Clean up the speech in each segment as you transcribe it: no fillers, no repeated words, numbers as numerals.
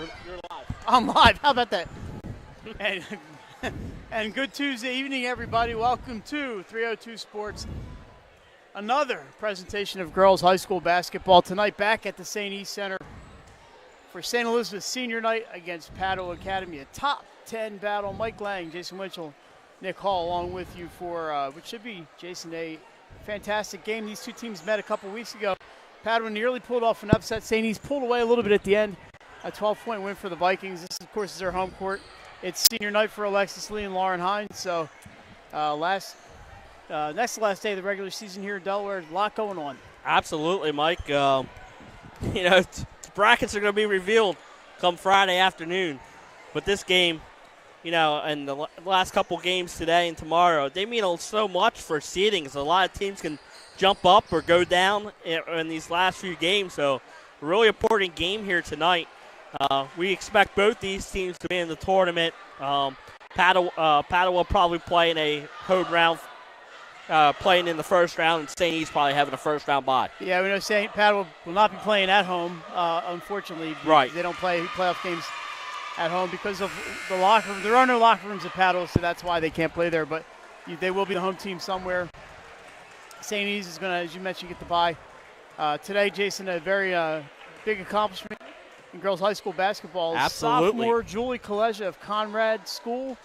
You're live. I'm live. How about that? And good Tuesday evening, everybody. Welcome to 302 Sports. Another presentation of girls high school basketball tonight back at the St. East Center for St. Elizabeth's senior night against Padua Academy. A top 10 battle. Mike Lang, Jason Winchell, Nick Hall along with you for what should be, Jason, a fantastic game. These two teams met a couple weeks ago. Padua nearly pulled off an upset. St. East pulled away a little bit at the end. A 12-point win for the Vikings. This, of course, is their home court. It's senior night for Alexis Lee and Lauren Hines. So next to last day of the regular season here in Delaware. A lot going on. Absolutely, Mike. Brackets are going to be revealed come Friday afternoon. But this game, and the last couple games today and tomorrow, they mean so much for seeding. So a lot of teams can jump up or go down in these last few games. So a really important game here tonight. We expect both these teams to be in the tournament. Padua will probably play in a home round, playing in the first round, and St. East probably having a first-round bye. Yeah, we know St. Padua will not be playing at home, unfortunately. Right. They don't play playoff games at home because of the locker room. There are no locker rooms at Padua, so that's why they can't play there. But they will be the home team somewhere. St. East is going to, as you mentioned, get the bye. Today, Jason, a very big accomplishment in girls high school basketball. Absolutely. Sophomore Julie Kaleja of Conrad Schools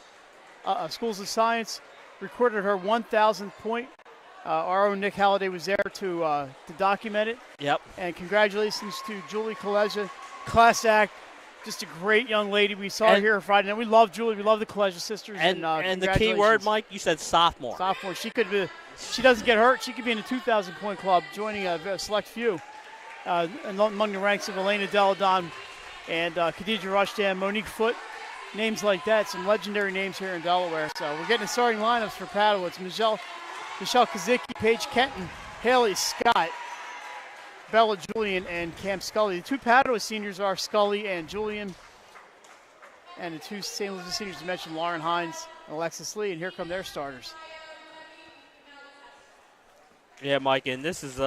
of Science recorded her 1,000th point. Our own Nick Halliday was there to document it. Yep. And congratulations to Julie Kaleja, class act, just a great young lady. We saw her here Friday night. We love Julie. We love the Kaleja sisters. And the key word, Mike, you said sophomore. Sophomore. She could be. She doesn't get hurt. She could be in a 2,000-point club, joining a select few. Among the ranks of Elena Deladon and Khadija Rushdan, Monique Foote, names like that, some legendary names here in Delaware. So we're getting the starting lineups for Padua. It's Michelle Kazicki, Paige Kenton, Haley Scott, Bella Julian, and Cam Scully. The two Padua seniors are Scully and Julian. And the two St. Louis seniors you mentioned, Lauren Hines and Alexis Lee. And here come their starters. Yeah, Mike, and this is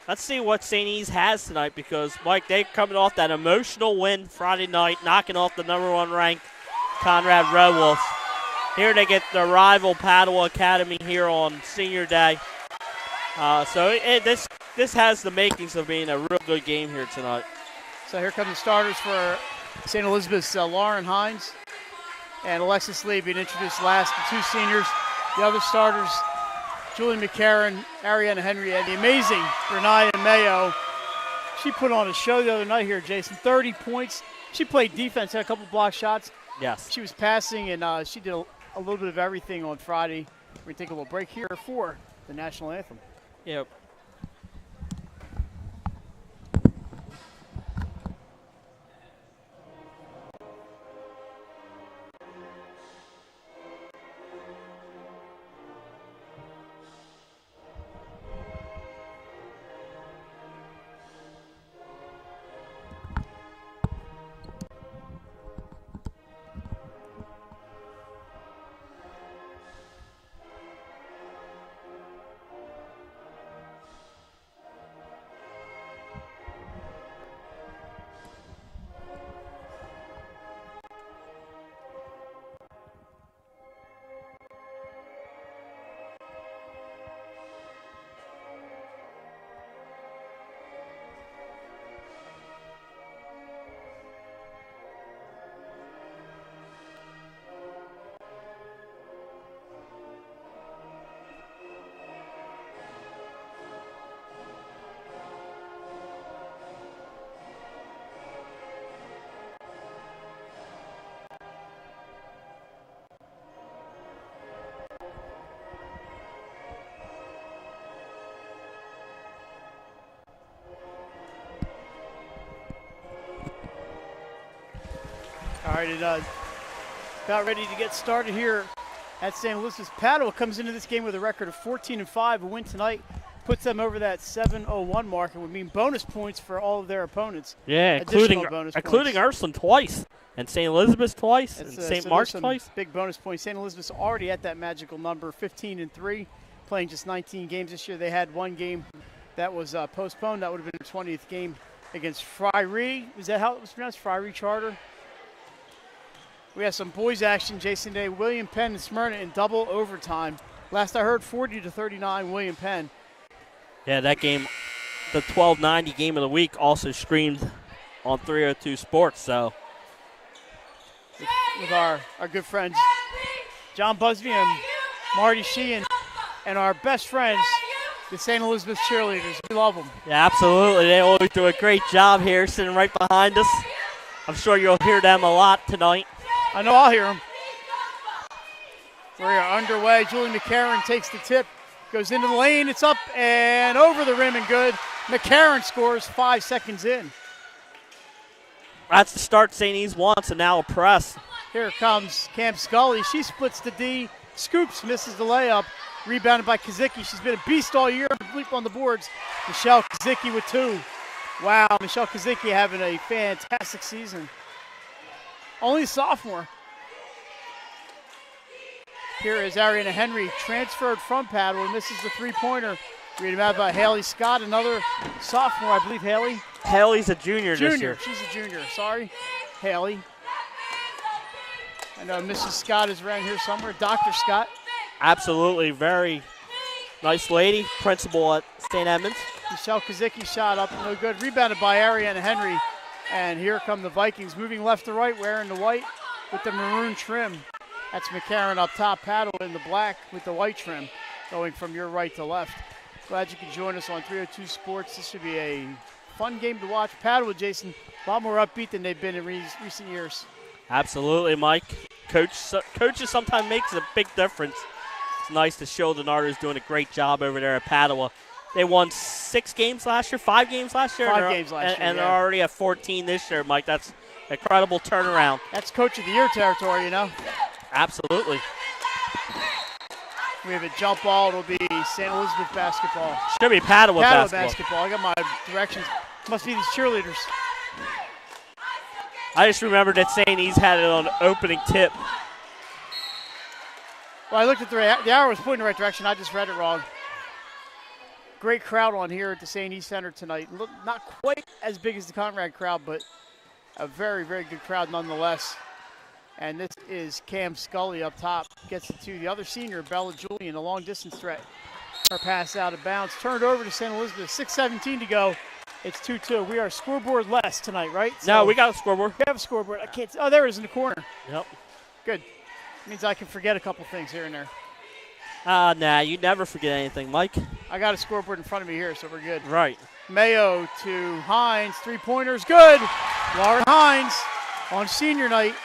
let's see what St. E's has tonight because, Mike, they're coming off that emotional win Friday night, knocking off the number 1 ranked Conrad Red Wolves. Here they get their rival Padua Academy here on senior day. This has the makings of being a real good game here tonight. So here come the starters for St. Elizabeth's Lauren Hines and Alexis Lee being introduced last. The two seniors, the other starters, Julie McCarron, Ariana Henry, and the amazing Renaya Mayo. She put on a show the other night here, Jason. 30 points. She played defense, had a couple block shots. Yes. She was passing, and she did a little bit of everything on Friday. We're going to take a little break here for the national anthem. Yep. All right, about ready to get started here at St. Elizabeth's. Padua comes into this game with a record of 14-5. A win tonight puts them over that 7-0-1 mark and would mean bonus points for all of their opponents. Yeah, including Ursuline twice, and St. Elizabeth's twice, and St. Mark's twice. Big bonus points. St. Elizabeth's already at that magical number, 15-3, playing just 19 games this year. They had one game that was postponed. That would have been their 20th game against Friary. Was that how it was pronounced? Friary Charter. We have some boys action, Jason Day. William Penn and Smyrna in double overtime. Last I heard, 40-39, William Penn. Yeah, that game, the 1290 game of the week, also streamed on 302 Sports. So with our good friends, John Busby and Marty Sheehan, and our best friends, the St. Elizabeth cheerleaders. We love them. Yeah, absolutely. They always do a great job here, sitting right behind us. I'm sure you'll hear them a lot tonight. I know I'll hear them. We are underway. Julie McCarron takes the tip, goes into the lane. It's up and over the rim and good. McCarron scores 5 seconds in. That's the start St. E's wants, and now a press. Here comes Cam Scully. She splits the D, scoops, misses the layup. Rebounded by Kazicki. She's been a beast all year. Bleep on the boards. Michelle Kazicki with 2. Wow, Michelle Kazicki having a fantastic season. Only a sophomore. Here is Ariana Henry, transferred from Padua, misses the three-pointer. Read about by Haley Scott, another sophomore, I believe, Haley. Haley's a junior this year. She's a junior. Sorry, Haley. I know Mrs. Scott is around here somewhere. Dr. Scott. Absolutely, very nice lady, principal at St. Edmunds. Michelle Kazicki shot up, no good. Rebounded by Ariana Henry. And here come the Vikings, moving left to right, wearing the white with the maroon trim. That's McCarron up top, Padua in the black with the white trim, going from your right to left. Glad you could join us on 302 Sports. This should be a fun game to watch. Padua, Jason, a lot more upbeat than they've been in recent years. Absolutely, Mike. Coaches sometimes makes a big difference. It's nice to show the Arders doing a great job over there at Padua. They won 5 games last year. 5 games last year, and they're already at 14 this year, Mike. That's an incredible turnaround. That's Coach of the Year territory, you know. Absolutely. We have a jump ball. It'll be St. Elizabeth basketball. Should be Padua basketball. I got my directions. Must be these cheerleaders. I just remembered that St. E's had it on opening tip. Well, I looked at the arrow was pointing in the right direction. I just read it wrong. Great crowd on here at the St. E Center tonight. Not quite as big as the Conrad crowd, but a very, very good crowd nonetheless. And this is Cam Scully up top. Gets it to the other senior, Bella Julian, a long-distance threat. Her pass out of bounds. Turned over to St. Elizabeth. 6:17 to go. It's 2-2. We are scoreboard less tonight, right? No, we got a scoreboard. We have a scoreboard. I can't. Oh, there it is in the corner. Yep. Good. Means I can forget a couple things here and there. Nah, you never forget anything, Mike. I got a scoreboard in front of me here, so we're good. Right. Mayo to Hines. 3-pointers. Good. Lauren Hines on senior night.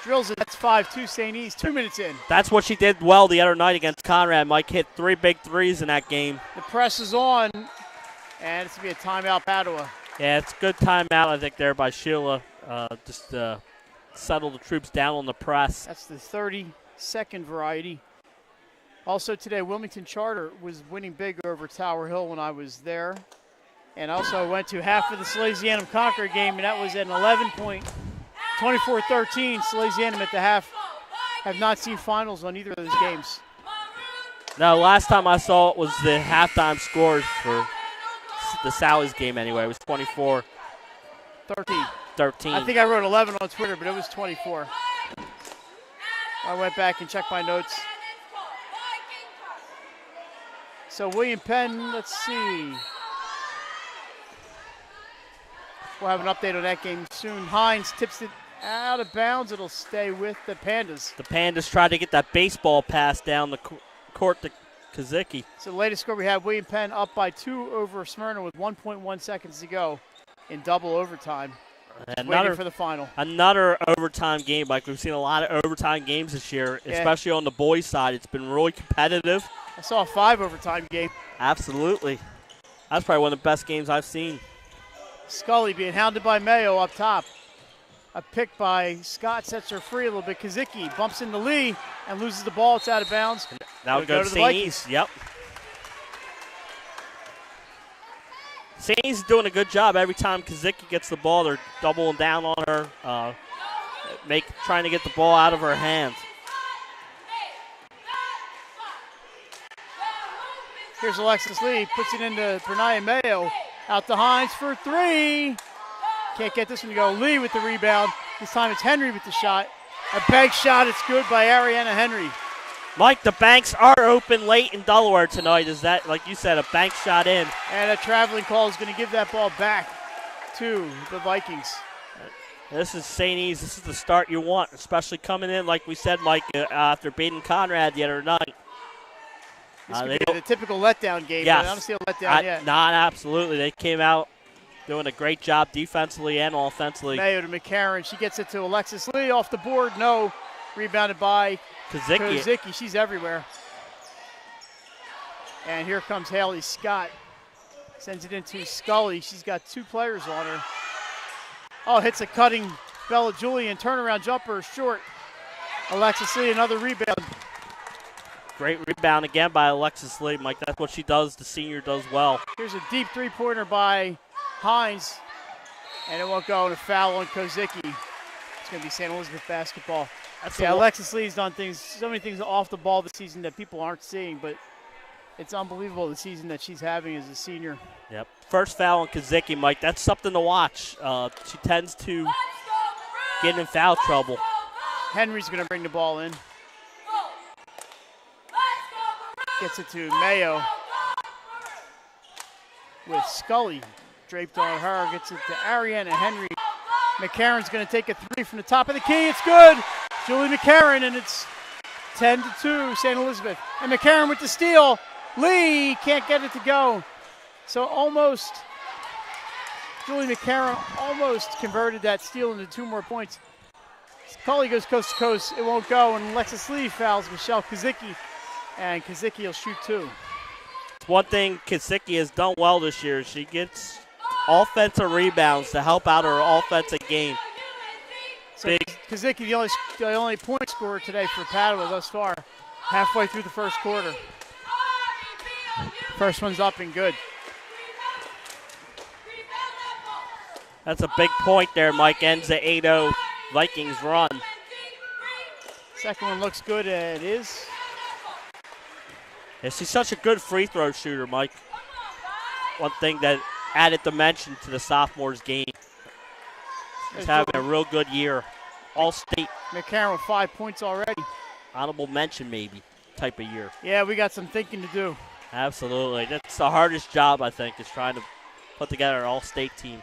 Drills it. That's 5-2 St. E's. 2 minutes in. That's what she did well the other night against Conrad. Mike hit 3 big threes in that game. The press is on, and it's going to be a timeout, Padua. Yeah, it's a good timeout, I think, there by Sheila. Just settle the troops down on the press. That's the 30-second variety. Also today, Wilmington Charter was winning big over Tower Hill when I was there. And also went to half of the Salesianum Concord game, and that was an 11-point, 24-13. Salesianum at the half. Have not seen finals on either of those games. No, last time I saw it was the halftime scores for the Sally's game anyway. It was 24-13. I think I wrote 11 on Twitter, but it was 24. I went back and checked my notes. So William Penn, let's see. We'll have an update on that game soon. Hines tips it out of bounds. It'll stay with the Pandas. The Pandas tried to get that baseball pass down the court to Kazicki. So the latest score we have, William Penn up by 2 over Smyrna with 1.1 seconds to go in double overtime. Waiting for the final. Another overtime game. Like we've seen a lot of overtime games this year, especially on the boys' side. It's been really competitive. I saw a 5 overtime game. Absolutely. That's probably one of the best games I've seen. Scully being hounded by Mayo up top. A pick by Scott sets her free a little bit. Kazicki bumps into Lee and loses the ball. It's out of bounds. Now go to St. E's. Yep. St. E's is doing a good job. Every time Kazicki gets the ball, they're doubling down on her, trying to get the ball out of her hands. Here's Alexis Lee, puts it into Bernaya Mayo. Out to Hines for three. Can't get this one to go. Lee with the rebound. This time it's Henry with the shot. A bank shot. It's good by Ariana Henry. Mike, the banks are open late in Delaware tonight. Is that, like you said, a bank shot in? And a traveling call is going to give that ball back to the Vikings. This is St. E's. This is the start you want, especially coming in, like we said, Mike, after beating Conrad the other night. This could be the typical letdown game. Yes. I don't see a letdown yet. Not absolutely. They came out doing a great job defensively and offensively. Mayo to McCarron. She gets it to Alexis Lee off the board. No. Rebounded by Kozicki. She's everywhere. And here comes Haley Scott. Sends it into Scully. She's got two players on her. Oh, hits a cutting Bella Julian. Turnaround jumper short. Alexis Lee, another rebound. Great rebound again by Alexis Lee, Mike. That's what she does. The senior does well. Here's a deep three-pointer by Hines. And it won't go, and a foul on Kozicki. It's going to be St. Elizabeth basketball. Alexis Lee's done so many things off the ball this season that people aren't seeing, but it's unbelievable the season that she's having as a senior. Yep. First foul on Kozicki, Mike. That's something to watch. She tends to get in foul trouble. Henry's going to bring the ball in. Gets it to Mayo. With Scully draped on her. Gets it to Ariana Henry. McCarron's going to take a three from the top of the key. It's good. Julie McCarron, and it's 10-2, St. Elizabeth. And McCarron with the steal. Lee can't get it to go. So almost, Julie McCarron almost converted that steal into 2 more points. Scully goes coast to coast. It won't go, and Alexis Lee fouls Michelle Kozicki, and Kozicki will shoot 2. It's one thing Kozicki has done well this year. She gets offensive rebounds to help out her offensive game. So Kozicki, the only point scorer today for Padua thus far, halfway through the first quarter. First one's up and good. That's a big point there, Mike. Ends the 8-0 Vikings run. Second one looks good, and it is. Yeah, she's such a good free throw shooter, Mike. One thing that added dimension to the sophomores' game. She's having a real good year. All-state. McCarron with 5 points already. Honorable mention, maybe, type of year. Yeah, we got some thinking to do. Absolutely. That's the hardest job, I think, is trying to put together an all-state team.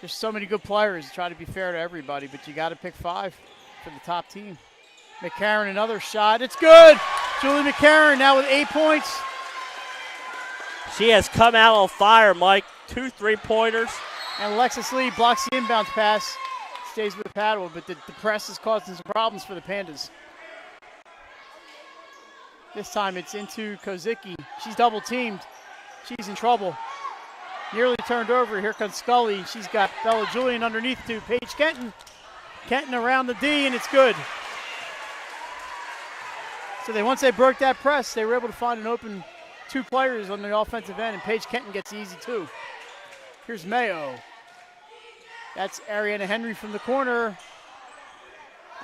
There's so many good players. Try to be fair to everybody, but you got to pick 5 for the top team. McCarron, another shot. It's good. Julie McCarron now with 8 points. She has come out on fire, Mike. 2 3-pointers. And Alexis Lee blocks the inbound pass. Stays with Padua, but the press is causing some problems for the Pandas. This time it's into Kozicki. She's double teamed. She's in trouble. Nearly turned over. Here comes Scully. She's got Bella Julian underneath to Paige Kenton. Kenton around the D, and it's good. So once they broke that press, they were able to find an open 2 players on the offensive end, and Paige Kenton gets the easy 2. Here's Mayo. That's Ariana Henry from the corner.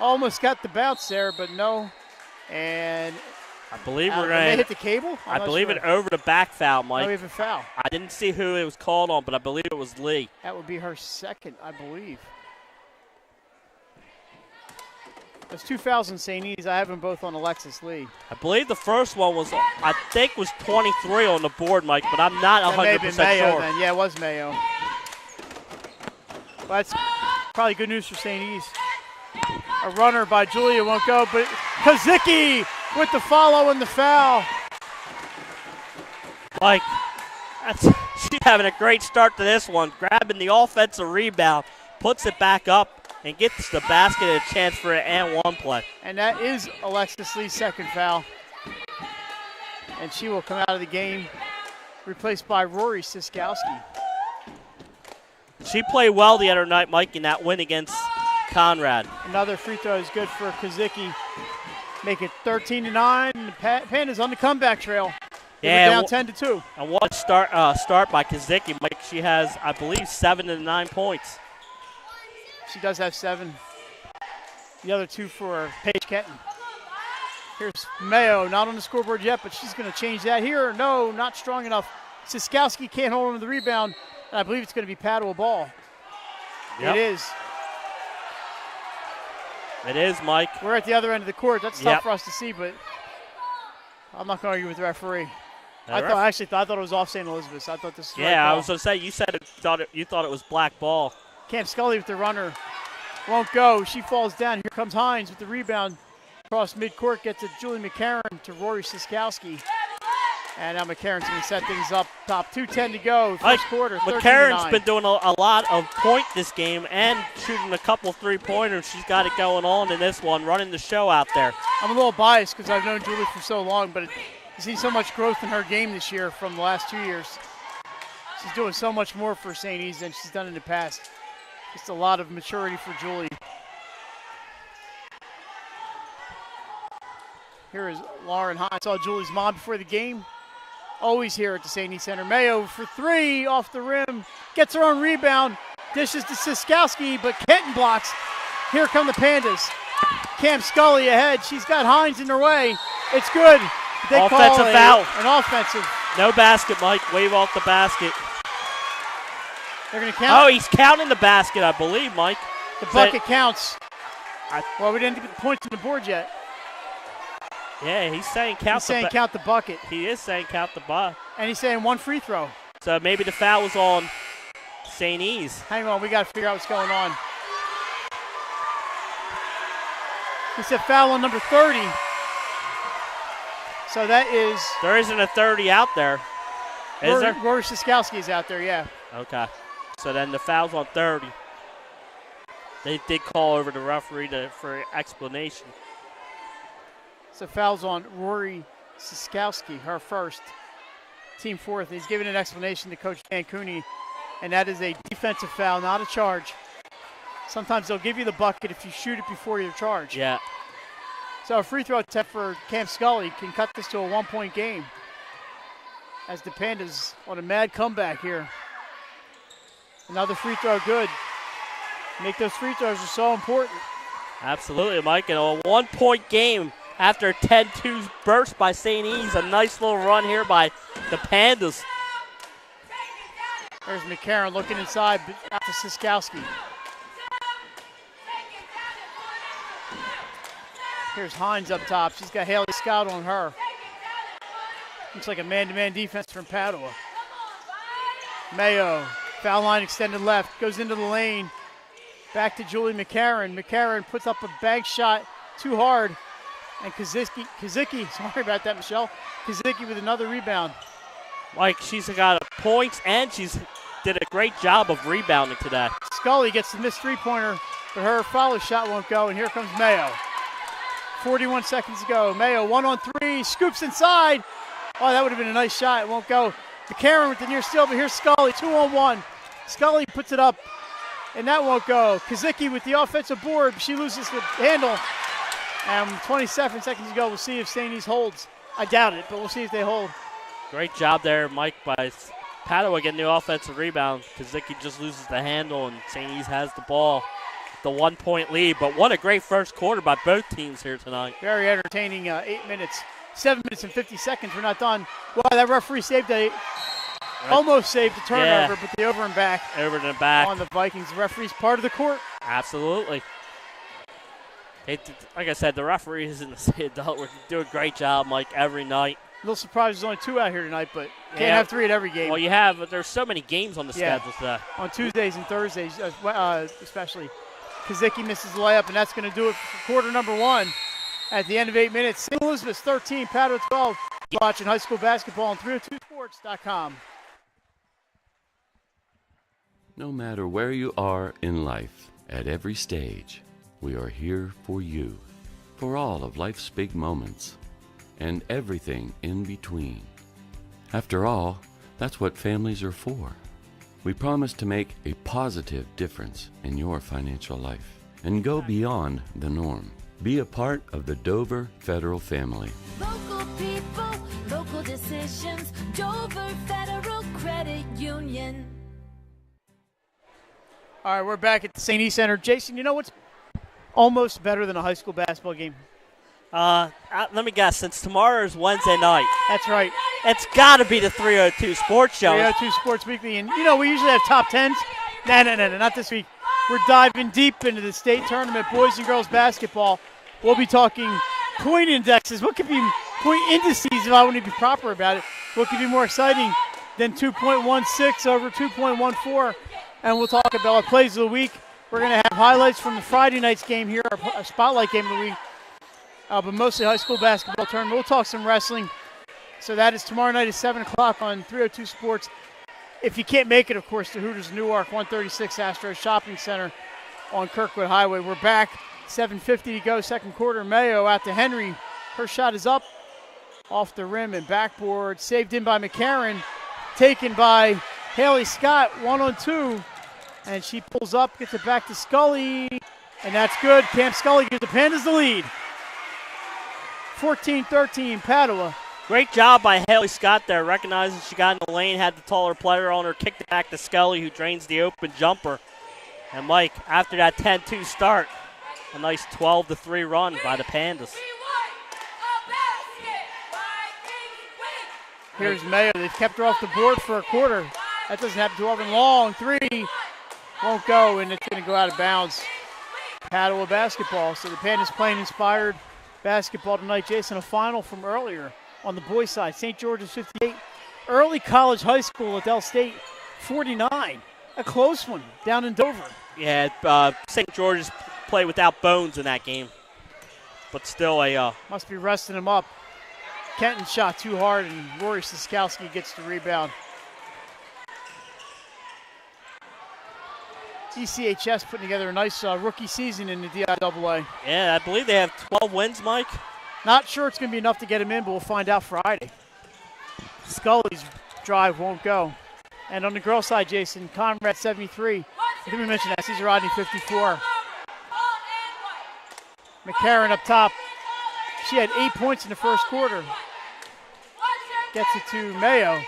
Almost got the bounce there, but no. And I believe we're going to hit the cable. I believe it over the back foul, Mike. No, we have a foul. I didn't see who it was called on, but I believe it was Lee. That would be her second, I believe. There's 2 fouls in St. E's. I have them both on Alexis Lee. I believe the first one was 23 on the board, Mike, but I'm not 100% Mayo sure. Then. Yeah, it was Mayo. But that's probably good news for St. E's. A runner by Julia won't go, but Kozicki with the follow and the foul. Mike, she's having a great start to this one, grabbing the offensive rebound, puts it back up, and gets the basket and a chance for an and 1 play. And that is Alexis Lee's second foul. And she will come out of the game, replaced by Rory Siskowski. She played well the other night, Mike, in that win against Conrad. Another free throw is good for Kozicki. Make it 13-9. And the Pandas on the comeback trail. They were down 10-2. And what a start by Kozicki, Mike. She has, I believe, 7 to 9 points. She does have 7. The other 2 for Paige Kenton. Here's Mayo, not on the scoreboard yet, but she's going to change that here. No, not strong enough. Siskowski can't hold on to the rebound. And I believe it's going to be Padua ball. Yep. It is. It is, Mike. We're at the other end of the court. That's tough for us to see, but I'm not going to argue with the referee. I thought it was off St. Elizabeth's. I thought this was I was going to say, you said you thought it was black ball. Camp Scully with the runner. Won't go. She falls down. Here comes Hines with the rebound. Across midcourt, gets to Julie McCarron to Rory Siskowski. And now McCarron's going to set things up top. 2:10 to go, first quarter. McCarron's been doing a lot of point this game and shooting a couple three-pointers. She's got it going on in this one, running the show out there. I'm a little biased because I've known Julie for so long, but you see so much growth in her game this year from the last 2 years. She's doing so much more for St. E's than she's done in the past. Just a lot of maturity for Julie. Here is Lauren Hines. Saw Julie's mom before the game. Always here at the St. E Center. Mayo for three, off the rim. Gets her own rebound. Dishes to Siskowski, but Kenton blocks. Here come the Pandas. Cam Scully ahead. She's got Hines in her way. It's good. They offensive call foul. An offensive. No basket, Mike. Wave off the basket. They're going to count. Oh, he's counting the basket, I believe, Mike. The bucket counts. Well, we didn't get the points on the board yet. Yeah, he's saying count count the bucket. He is saying count the bucket. And he's saying one free throw. So maybe the foul was on St. E's. Hang on, we got to figure out what's going on. He said foul on number 30. So that is... There isn't a 30 out there. Is there? Rory Siskowski is out there, yeah. Okay. So then the foul's on 30. They did call over the referee for explanation. So foul's on Rory Siskowski, her first, team fourth. He's giving an explanation to Coach Dan Cooney, and that is a defensive foul, not a charge. Sometimes they'll give you the bucket if you shoot it before you're charged. Yeah. So a free throw attempt for Camp Scully can cut this to a one-point game as the Pandas on a mad comeback here. Another free throw good. Make those free throws are so important. Absolutely, Mike. And a one-point game after a 10-2 burst by St. E's. A nice little run here by the Pandas. There's McCarron looking inside out to Siskowski. Here's Hines up top. She's got Haley Scott on her. Looks like a man-to-man defense from Padua. Mayo, foul line extended left, goes into the lane. Back to Julie McCarron. McCarron puts up a bank shot too hard. And Kazicki, sorry about that, Michelle. Kazicki with another rebound. Mike, she's got points and she's did a great job of rebounding today. Scully gets the missed three-pointer, but her follow shot won't go, and here comes Mayo. 41 seconds to go. Mayo 1-on-3, scoops inside. Oh, that would have been a nice shot. It won't go. McCarron with the near steal, but here's Scully, 2-on-1. Scully puts it up, and that won't go. Kazicki with the offensive board. She loses the handle. And 27 seconds to go. We'll see if St. E's holds. I doubt it, but we'll see if they hold. Great job there, Mike, by Padua getting the offensive rebound. Kazicki just loses the handle, and St. E's has the ball. The 1-point lead, but what a great first quarter by both teams here tonight. Very entertaining 8 minutes. 7 minutes and 50 seconds. We're not done. Wow, that referee almost saved the turnover, but the over and back. Over and back. On the Vikings. The referee's part of the court. Absolutely. Like I said, the referees in the state adult do a great job, Mike, every night. A little surprised there's only 2 out here tonight, but can't have 3 at every game. Well, there's so many games on the schedule today. On Tuesdays and Thursdays, especially. Kazicki misses the layup, and that's going to do it for quarter number 1. At the end of 8 minutes, St. Elizabeth's 13, Padua 12. Watching high school basketball on 302sports.com. No matter where you are in life, at every stage, we are here for you, for all of life's big moments, and everything in between. After all, that's what families are for. We promise to make a positive difference in your financial life and go beyond the norm. Be a part of the Dover Federal family. Local people, local decisions, Dover Federal Credit Union. All right, we're back at the St. E Center. Jason, you know what's almost better than a high school basketball game? Let me guess, since tomorrow is Wednesday night. That's right. It's got to be the 302 Sports Show. 302 Sports Weekly. And, we usually have top 10s. No, not this week. We're diving deep into the state tournament, boys and girls basketball. We'll be talking point indexes. What could be point indices, if I want to be proper about it? What could be more exciting than 2.16 over 2.14? And we'll talk about our plays of the week. We're going to have highlights from the Friday night's game here, our spotlight game of the week, but mostly high school basketball tournament. We'll talk some wrestling. So that is tomorrow night at 7 o'clock on 302 Sports. If you can't make it, of course, to Hooters Newark, 136 Astro Shopping Center on Kirkwood Highway. We're back, 7:50 to go, second quarter. Mayo out to Henry. Her shot is up, off the rim and backboard. Saved in by McCarron, taken by Haley Scott, 1-on-2. And she pulls up, gets it back to Scully, and that's good. Camp Scully gives the Pandas the lead. 14-13, Padua. Great job by Haley Scott there, recognizing she got in the lane, had the taller player on her, kicked it back to Scully, who drains the open jumper. And Mike, after that 10-2 start, a nice 12-3 run by the Pandas. Here's Mayo. They've kept her off the board for a quarter. That doesn't happen too often. Long three. Won't go, and it's going to go out of bounds. Padua basketball. So the Pandas playing inspired basketball tonight. Jason, a final from earlier on the boys' side. St. George's 58. Early College High School at Del State 49. A close one down in Dover. Yeah, St. George's played without Bones in that game. But still must be resting him up. Kenton shot too hard, and Rory Siskowski gets the rebound. ECHS putting together a nice rookie season in the DIAA. Yeah, I believe they have 12 wins, Mike. Not sure it's going to be enough to get him in, but we'll find out Friday. Scully's drive won't go. And on the girls' side, Jason, Conrad 73. I think we mentioned that. Caesar Rodney 54. McCarron up top. She had 8 points in the first quarter. Gets it to Mayo.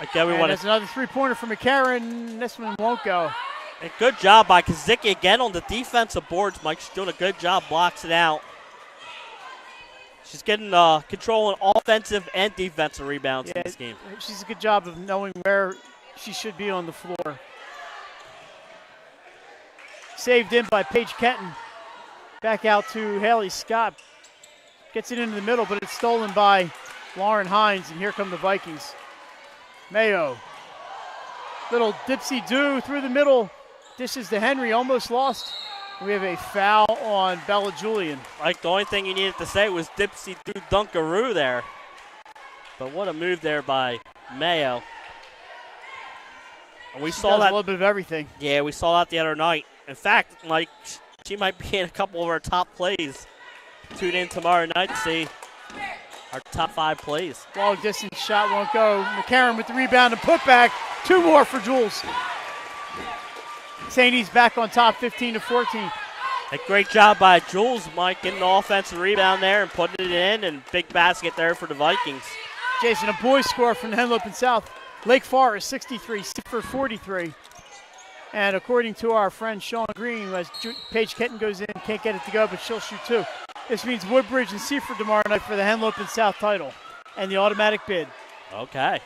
Again, there's another three-pointer for McCarron. This one won't go. A good job by Kazicki again on the defensive boards, Mike. She's doing a good job, blocks it out. She's getting control on offensive and defensive rebounds in this game. She's a good job of knowing where she should be on the floor. Saved in by Paige Kenton. Back out to Haley Scott. Gets it into the middle, but it's stolen by Lauren Hines, and here come the Vikings. Mayo. Little dipsy-do through the middle. Dishes to Henry, almost lost. We have a foul on Bella Julian. Like, the only thing you needed to say was dipsy-do dunkaroo there. But what a move there by Mayo. And we saw that. A little bit of everything. Yeah, we saw that the other night. In fact, Mike, she might be in a couple of our top plays. Tune in tomorrow night to see our top 5 plays. Long distance shot won't go. McCarron with the rebound and putback. 2 more for Jules. St. E's back on top, 15-14. A great job by Jules, Mike, getting the offensive rebound there and putting it in, and big basket there for the Vikings. Jason, a boys score from the Henlopen South. Lake Forest 63, Seaford 43. And according to our friend Sean Green, as Paige Kenton goes in, can't get it to go, but she'll shoot 2. This means Woodbridge and Seaford tomorrow night for the Henlopen South title and the automatic bid. Okay.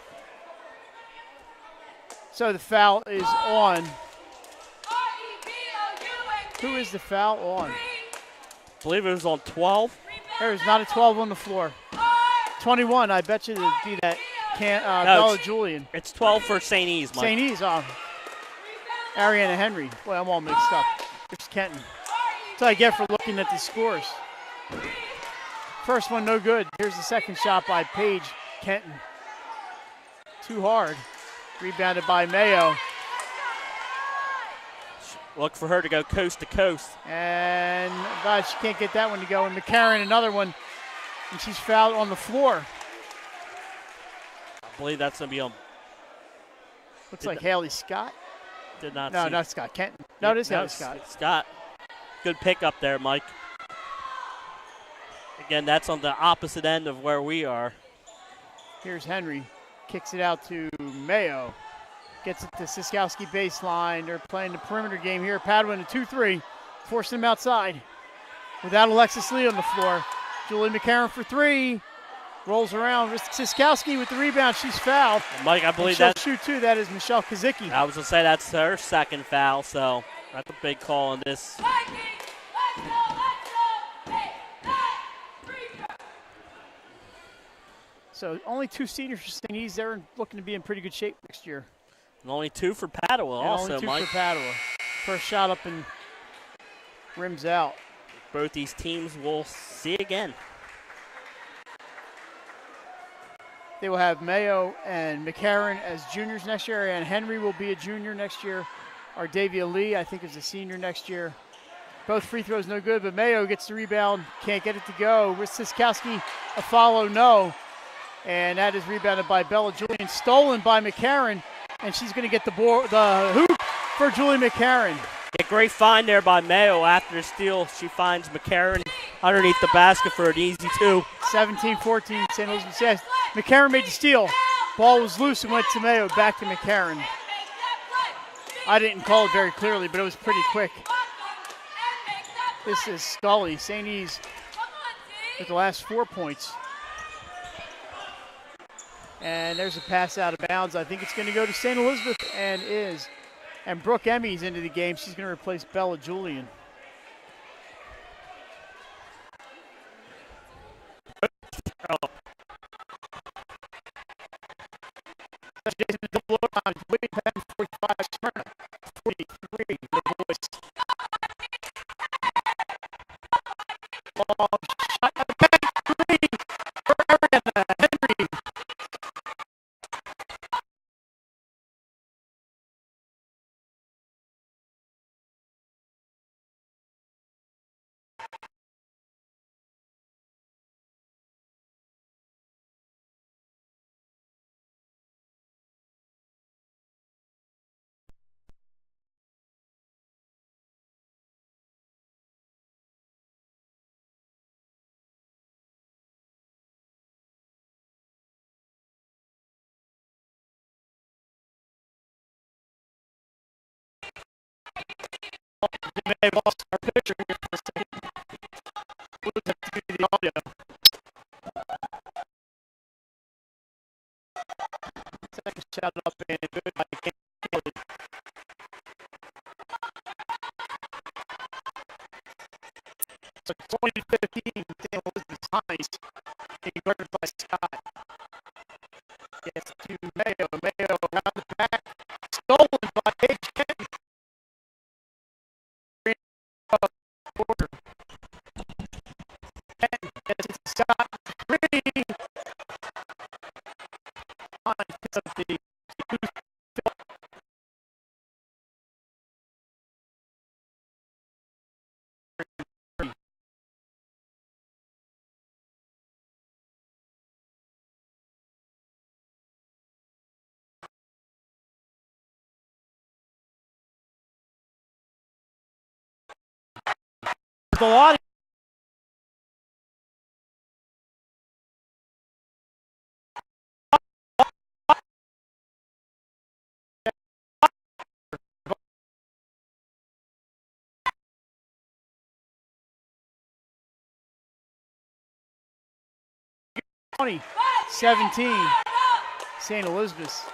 So the foul is on. Who is the foul on? I believe it was on 12. There's not a 12 on the floor. 21, I bet you it'd be that Bella Julian. It's 12 for St. E's, Mike. St. E's, Ariana Henry. Boy, I'm all mixed up. Here's Kenton. That's what I get for looking at the scores. First one, no good. Here's the second shot by Paige Kenton. Too hard. Rebounded by Mayo. Look for her to go coast to coast. And she can't get that one to go. And McCarron, another one. And she's fouled on the floor. I believe that's going to be on. Looks like Haley Scott. Did not No, see. not Scott. Kenton. No, it is Haley Scott. Scott. Good pick up there, Mike. Again, that's on the opposite end of where we are. Here's Henry. Kicks it out to Mayo. Gets it to Siskowski baseline. They're playing the perimeter game here. Padua in a 2-3. Forcing them outside. Without Alexis Lee on the floor. Julie McCarron for 3. Rolls around. Siskowski with the rebound. She's fouled. Mike, I believe she'll that's shoot too. That is Michelle Kazicki. I was going to say that's her second foul, so that's a big call on this. So only 2 seniors for St. E's. They're looking to be in pretty good shape next year. And only 2 for Padua And also, only 2 Mike. for Padua. First shot up and rims out. Both these teams will see again. They will have Mayo and McCarran as juniors next year, and Henry will be a junior next year. Ardavia Lee, I think, is a senior next year. Both free throws no good, but Mayo gets the rebound, can't get it to go. With Siskowski, a follow, no. And that is rebounded by Bella Julian, stolen by McCarran, and she's going to get the hoop for Julie McCarran. A great find there by Mayo. After the steal, she finds McCarran underneath the basket for an easy 2. 17-14, St. Elizabeth. Yes, McCarran made the steal. Ball was loose and went to Mayo, back to McCarran. I didn't call it very clearly, but it was pretty quick. This is Scully, St. E's with the last 4 points. And there's a pass out of bounds. I think it's going to go to St. Elizabeth, and is. And Brooke Emmy's into the game. She's going to replace Bella Julian. Jason, double overtime. 45, Smyrna. 43, the boys. Long shot, back 3 for Ariana Henry. We may have lost our picture here for a second. We'll have to give you the audio. Second shot up and good by Kelly. So 20-15, St. Elizabeth's Hines being guarded by Scott. Gets to Mayo. Mayo around the back. Stolen by Paige Kenton. Porter. Kenton gets it to Scott. 3. Hines picks up the a lot. Of 17, St. Elizabeth.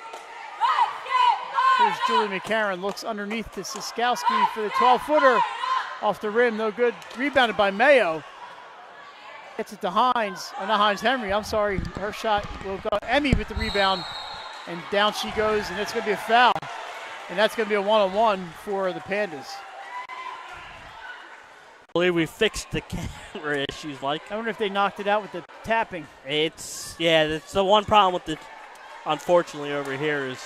Here's Julie McCarran, looks underneath to Siskowski for the 12-footer. Off the rim, no good. Rebounded by Mayo. Gets it to Hines. Oh, not Hines, Henry. I'm sorry. Her shot will go. Emmy with the rebound. And down she goes, and it's going to be a foul. And that's going to be a one-on-one for the Pandas. I believe we fixed the camera issues, Mike. I wonder if they knocked it out with the tapping. It's the one problem with it, unfortunately, over here is.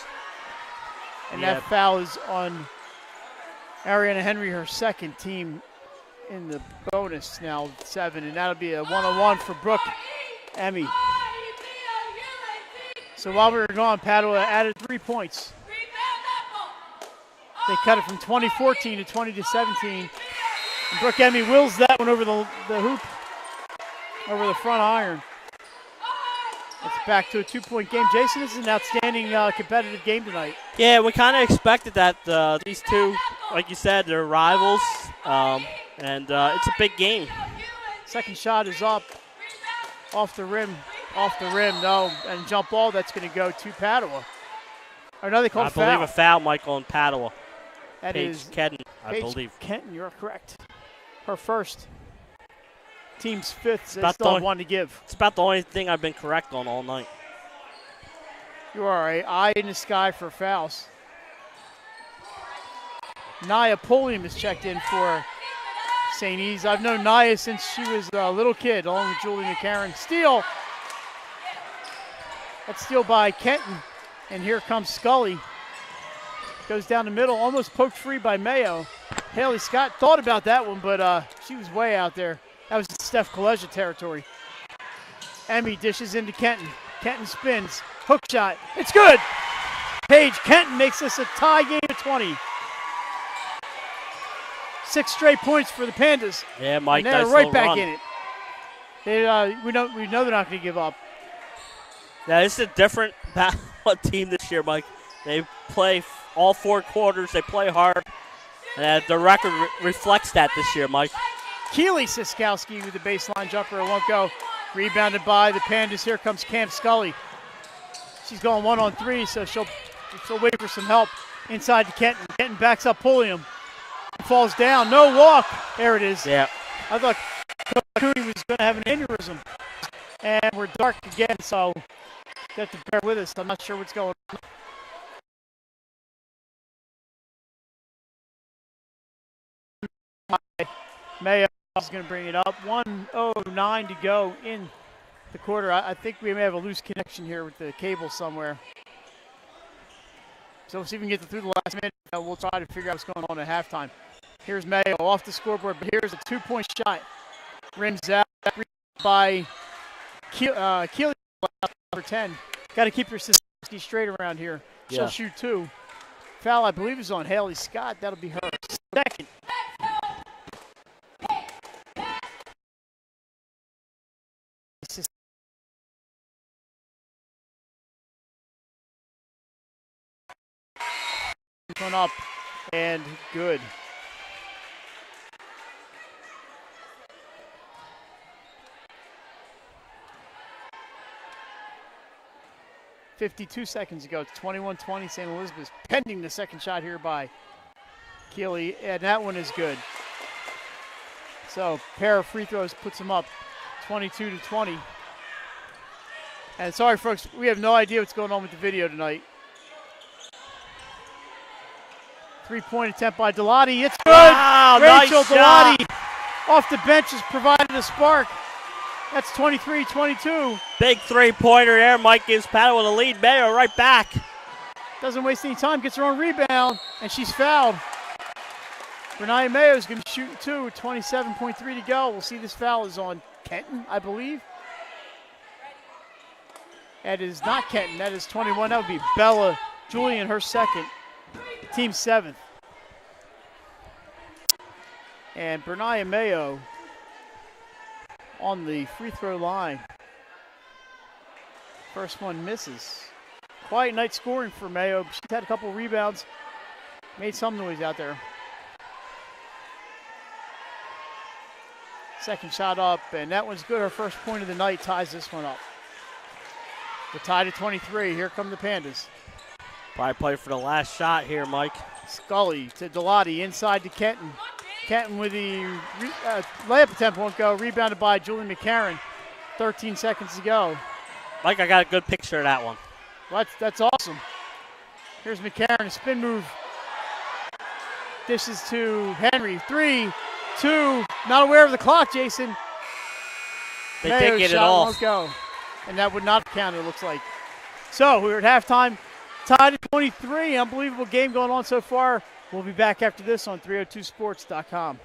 And that foul is on Ariana Henry, her second team in the bonus now, 7, and that'll be a one-on-one for Brooke Emmy. So while we were gone, Padua added 3 points. They cut it from 20-14 to 20-17. And Brooke Emmy wills that one over the hoop, over the front iron. It's back to a 2-point game. Jason, this is an outstanding competitive game tonight. Yeah, we kind of expected that. These two, like you said, they're rivals, and it's a big game. Second shot is up, off the rim Off the rim, no, and jump ball that's going to go to Padua. Or no, they call it foul. I believe a foul, Michael, on Padua. That Paige is Kenton, I Paige believe. Kenton, you're correct. Her first. Team's fifth. They about still have one to give. It's about the only thing I've been correct on all night. You are an eye in the sky for fouls. Nia Pulliam is checked in for St. E's. I've known Nia since she was a little kid, along with Julie McCarron. Steal. That's steal by Kenton. And here comes Scully. Goes down the middle, almost poked free by Mayo. Haley Scott thought about that one, but she was way out there. That was Steph Kaleja territory. Emmy dishes into Kenton. Kenton spins. Hook shot. It's good. Paige Kenton makes this a tie game of 20. 6 straight points for the Pandas. Yeah, Mike, and they're nice right back run. in it. We know they're not going to give up. Now, this is a different team this year, Mike. They play all 4 quarters. They play hard. And the record reflects that this year, Mike. Keely Siskowski with the baseline jumper. It won't go. Rebounded by the Pandas. Here comes Cam Scully. She's going 1-on-3, so she'll wait for some help inside to Kenton. Kenton backs up Pulliam. Falls down. No walk. There it is. Yeah. I thought Cooney was going to have an aneurysm. And we're dark again, so you have to bear with us. I'm not sure what's going on. Mayo is going to bring it up. 1:09 to go in the quarter. I think we may have a loose connection here with the cable somewhere. So we'll see if we can get through the last minute. We'll try to figure out what's going on at halftime. Here's Mayo off the scoreboard, but here's a 2-point shot. Rims out by Keely for 10. Got to keep your Siskowski straight around here. She'll shoot 2. Foul, I believe, is on Haley Scott. That'll be her second. One up and good. .52 seconds ago, 21-20 St. Elizabeth, pending the second shot here by Keely, and that one is good. So, pair of free throws puts them up 22-20. And sorry, folks, we have no idea what's going on with the video tonight. 3-point attempt by Delotti. It's good. Wow, Rachel nice shot. Delotti off the bench has provided a spark. That's 23-22. Big 3-pointer there. Mike gives Padua the lead. Mayo right back. Doesn't waste any time. Gets her own rebound, and she's fouled. Renee Mayo is going to shoot 2 with 27.3 to go. We'll see this foul is on Kenton, I believe. That is not Kenton. That is 21. That would be Bella Julian, her second. Team 7th. And Bernaya Mayo on the free throw line. First one misses. Quiet night scoring for Mayo. She's had a couple rebounds. Made some noise out there. Second shot up, and that one's good. Her first point of the night ties this one up. We're tied at 23. Here come the Pandas. Probably play for the last shot here, Mike. Scully to Delotti, inside to Kenton. Kenton with the layup attempt won't go. Rebounded by Julie McCarron. 13 seconds to go. Mike, I got a good picture of that one. Well, that's awesome. Here's McCarron, a spin move. Dishes to Henry. 3, 2. Not aware of the clock, Jason. They Mayo's did get it shot off. won't go. And that would not count, it looks like. So we're at halftime. Tied at 23. Unbelievable game going on so far. We'll be back after this on 302sports.com.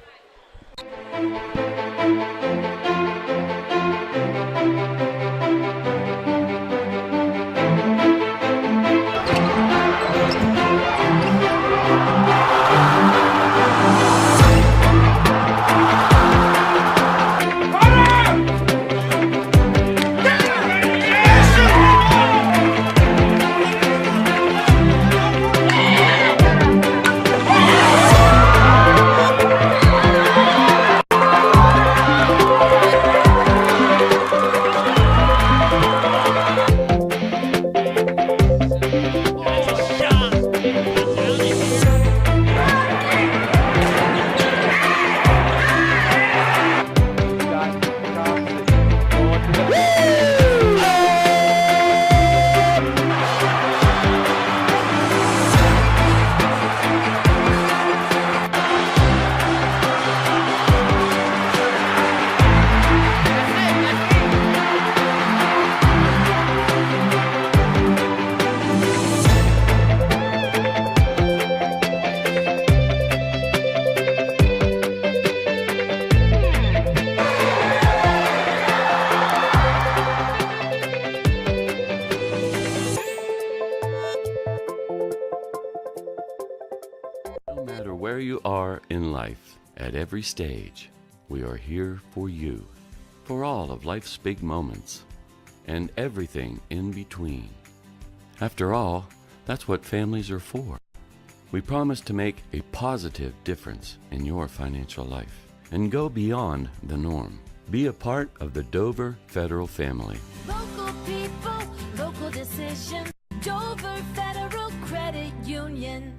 where you are in life, at every stage, we are here for you, for all of life's big moments, and everything in between. After all, that's what families are for. We promise to make a positive difference in your financial life and go beyond the norm. Be a part of the Dover Federal family. Local people, local decisions. Dover Federal Credit Union.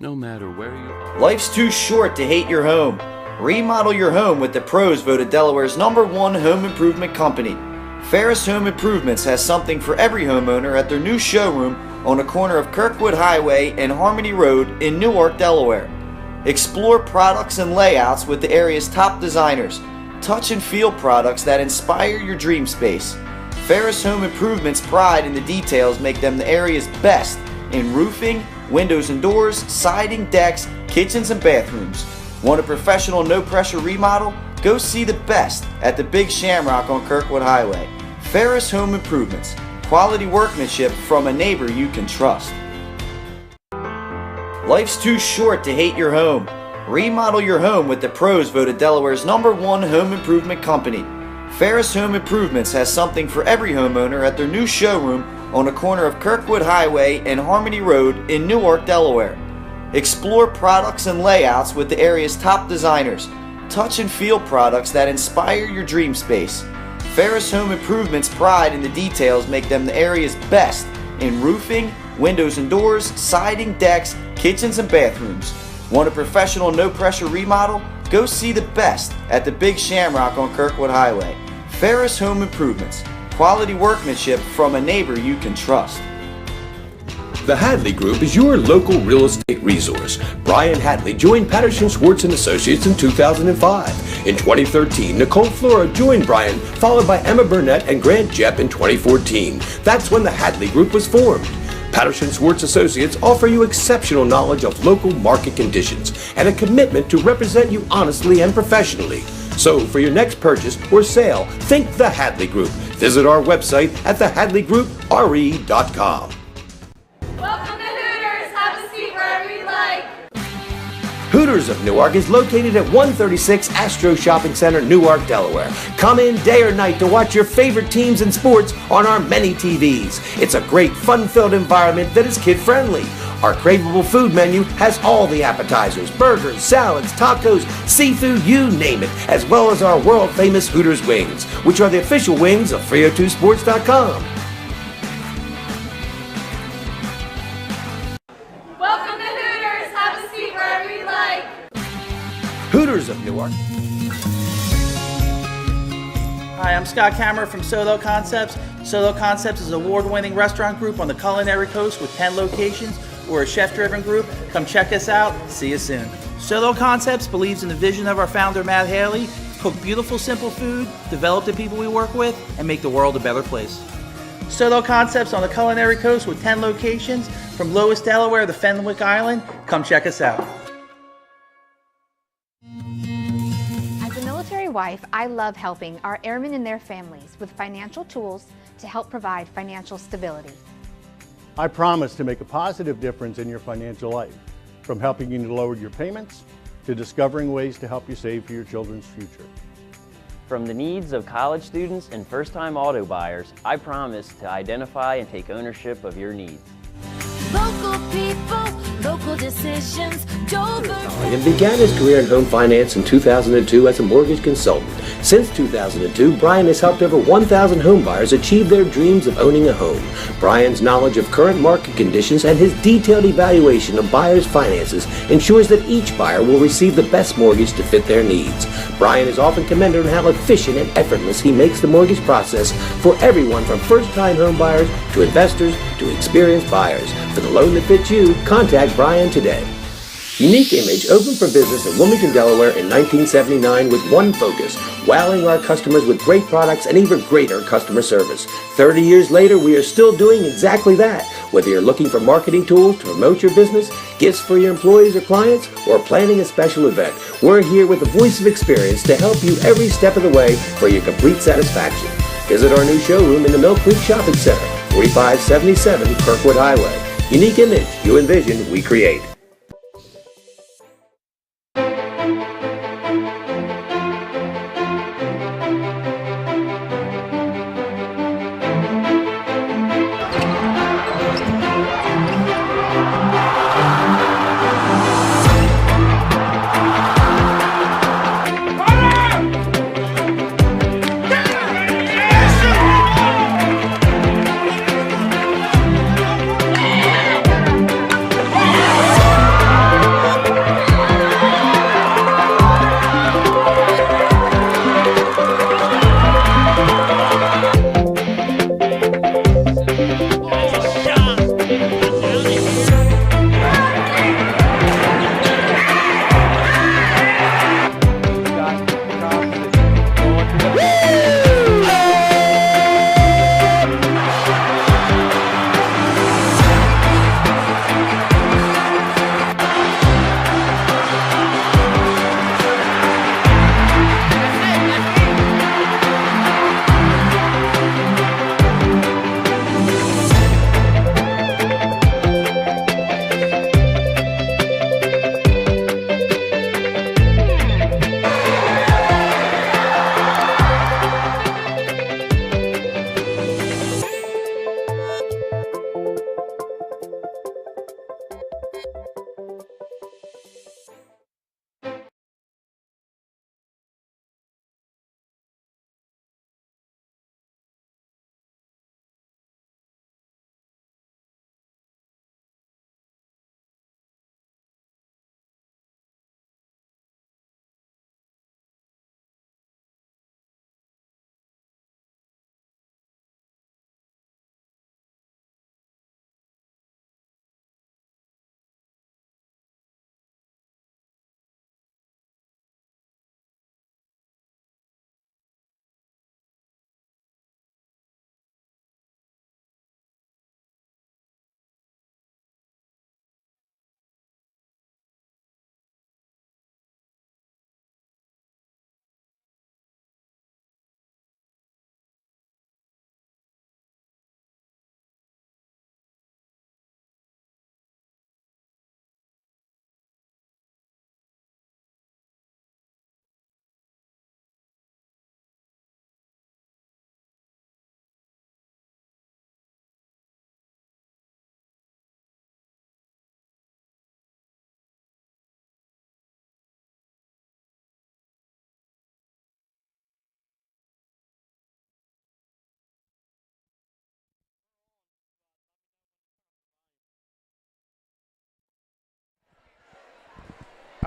No matter where you are. Life's too short to hate your home. Remodel your home with the pros voted Delaware's #1 home improvement company. Ferris Home Improvements has something for every homeowner at their new showroom on the corner of Kirkwood Highway and Harmony Road in Newark, Delaware. Explore products and layouts with the area's top designers. Touch and feel products that inspire your dream space. Ferris Home Improvements' pride in the details make them the area's best in roofing, windows and doors, siding, decks, kitchens, and bathrooms. Want a professional, no-pressure remodel? Go see the best at the Big Shamrock on Kirkwood Highway. Ferris Home Improvements. Quality workmanship from a neighbor you can trust. Life's too short to hate your home. Remodel your home with the pros voted Delaware's #1 home improvement company. Ferris Home Improvements has something for every homeowner at their new showroom on the corner of Kirkwood Highway and Harmony Road in Newark, Delaware. Explore products and layouts with the area's top designers. Touch and feel products that inspire your dream space. Ferris Home Improvements' pride in the details make them the area's best in roofing, windows and doors, siding, decks, kitchens, and bathrooms. Want a professional, no-pressure remodel? Go see the best at the Big Shamrock on Kirkwood Highway. Ferris Home Improvements. Quality workmanship from a neighbor you can trust. The Hadley Group is your local real estate resource. Brian Hadley joined Patterson Schwartz & Associates in 2005. In 2013, Nicole Flora joined Brian, followed by Emma Burnett and Grant Jepp in 2014. That's when the Hadley Group was formed. Patterson Schwartz Associates offer you exceptional knowledge of local market conditions and a commitment to represent you honestly and professionally. So for your next purchase or sale, think the Hadley Group. Visit our website at thehadleygroupre.com. Welcome to Hooters. Have a seat wherever you like. Hooters of Newark is located at 136 Astro Shopping Center, Newark, Delaware. Come in day or night to watch your favorite teams and sports on our many TVs. It's a great, fun-filled environment that is kid-friendly. Our craveable food menu has all the appetizers, burgers, salads, tacos, seafood, you name it, as well as our world-famous Hooters wings, which are the official wings of 302sports.com. Welcome to Hooters. Have a seat wherever you like. Hooters of Newark. Hi, I'm Scott Kammerer from Solo Concepts. Solo Concepts is an award-winning restaurant group on the culinary coast with 10 locations. We're a chef-driven group. Come check us out. See you soon. Solo Concepts believes in the vision of our founder, Matt Haley. Cook beautiful, simple food, develop the people we work with, and make the world a better place. Solo Concepts on the culinary coast with 10 locations from Lois, Delaware to Fenwick Island. Come check us out. As a military wife, I love helping our airmen and their families with financial tools to help provide financial stability. I promise to make a positive difference in your financial life, from helping you to lower your payments to discovering ways to help you save for your children's future. From the needs of college students and first-time auto buyers, I promise to identify and take ownership of your needs. Local people, local decisions. Dover. Brian began his career in home finance in 2002 as a mortgage consultant. Since 2002, Brian has helped over 1,000 home buyers achieve their dreams of owning a home. Brian's knowledge of current market conditions and his detailed evaluation of buyers' finances ensures that each buyer will receive the best mortgage to fit their needs. Brian is often commended on how efficient and effortless he makes the mortgage process for everyone from first-time home buyers to investors to experienced buyers. For the loan that fits you, contact Brian today. Unique Image opened for business in Wilmington, Delaware in 1979 with one focus, wowing our customers with great products and even greater customer service. 30 years later, we are still doing exactly that. Whether you're looking for marketing tools to promote your business, gifts for your employees or clients, or planning a special event, we're here with the voice of experience to help you every step of the way for your complete satisfaction. Visit our new showroom in the Mill Creek Shopping Center, 4577 Kirkwood Highway. Unique Image, you envision, we create.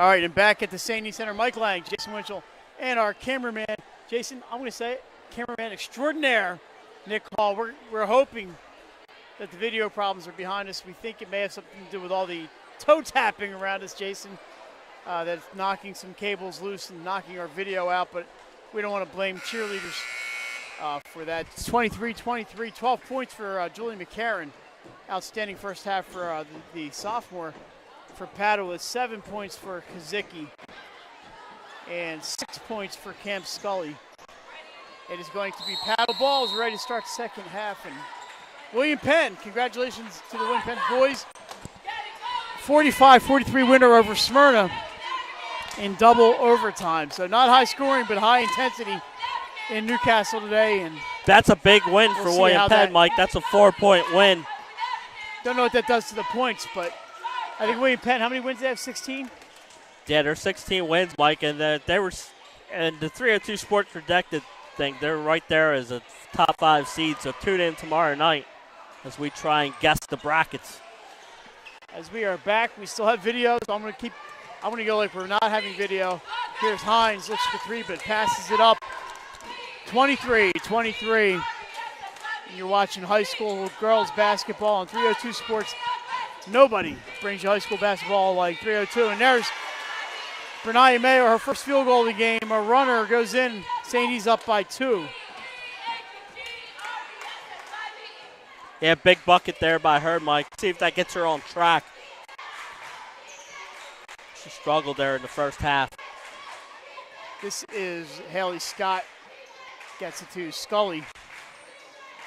All right, and back at the St. E Center, Mike Lang, Jason Winchell, and our cameraman, Jason, I'm going to say it, cameraman extraordinaire, Nick Hall. We're hoping that the video problems are behind us. We think it may have something to do with all the toe tapping around us, Jason, that's knocking some cables loose and knocking our video out, but we don't want to blame cheerleaders for that. It's 23-23, 12 points for Julie McCarron. Outstanding first half for the sophomore for Padua. 7 points for Kazicki and 6 points for Cam Scully. It is going to be paddle balls ready to start the second half. And William Penn, congratulations to the William Penn boys. 45-43 winner over Smyrna in double overtime. So not high scoring, but high intensity in Newcastle today. And that's a big win for William Penn, Mike. That's a 4-point win. Don't know what that does to the points, but I think William Penn, how many wins do they have? 16? Yeah, there's 16 wins, Mike, and they were, and the 302 Sports Predicted thing, they're right there as a top 5 seed. So tune in tomorrow night as we try and guess the brackets. As we are back, we still have video, so I'm going to go like we're not having video. Here's Hines, looks for 3, but passes it up. 23-23. You're watching high school girls basketball on 302 Sports. Nobody brings you high school basketball like 302. And there's Bernaya Mayo, her first field goal of the game. A runner goes in. St. E's up by 2. Yeah, big bucket there by her, Mike. See if that gets her on track. She struggled there in the first half. This is Haley Scott. Gets it to Scully.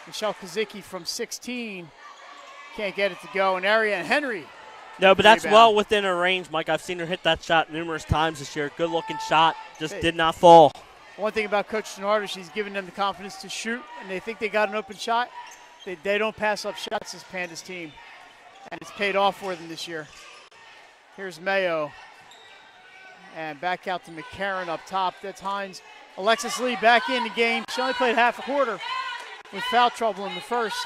Michelle Kazicki from 16 can't get it to go. And Ariane Henry. No, but that's rebound. well within her range, Mike. I've seen her hit that shot numerous times this year. Good-looking shot. Just did not fall. One thing about Coach Denardo, she's giving them the confidence to shoot, and they think they got an open shot. They don't pass up shots, this Pandas team. And it's paid off for them this year. Here's Mayo. And back out to McCarron up top. That's Hines. Alexis Lee back in the game. She only played half a quarter with foul trouble in the first.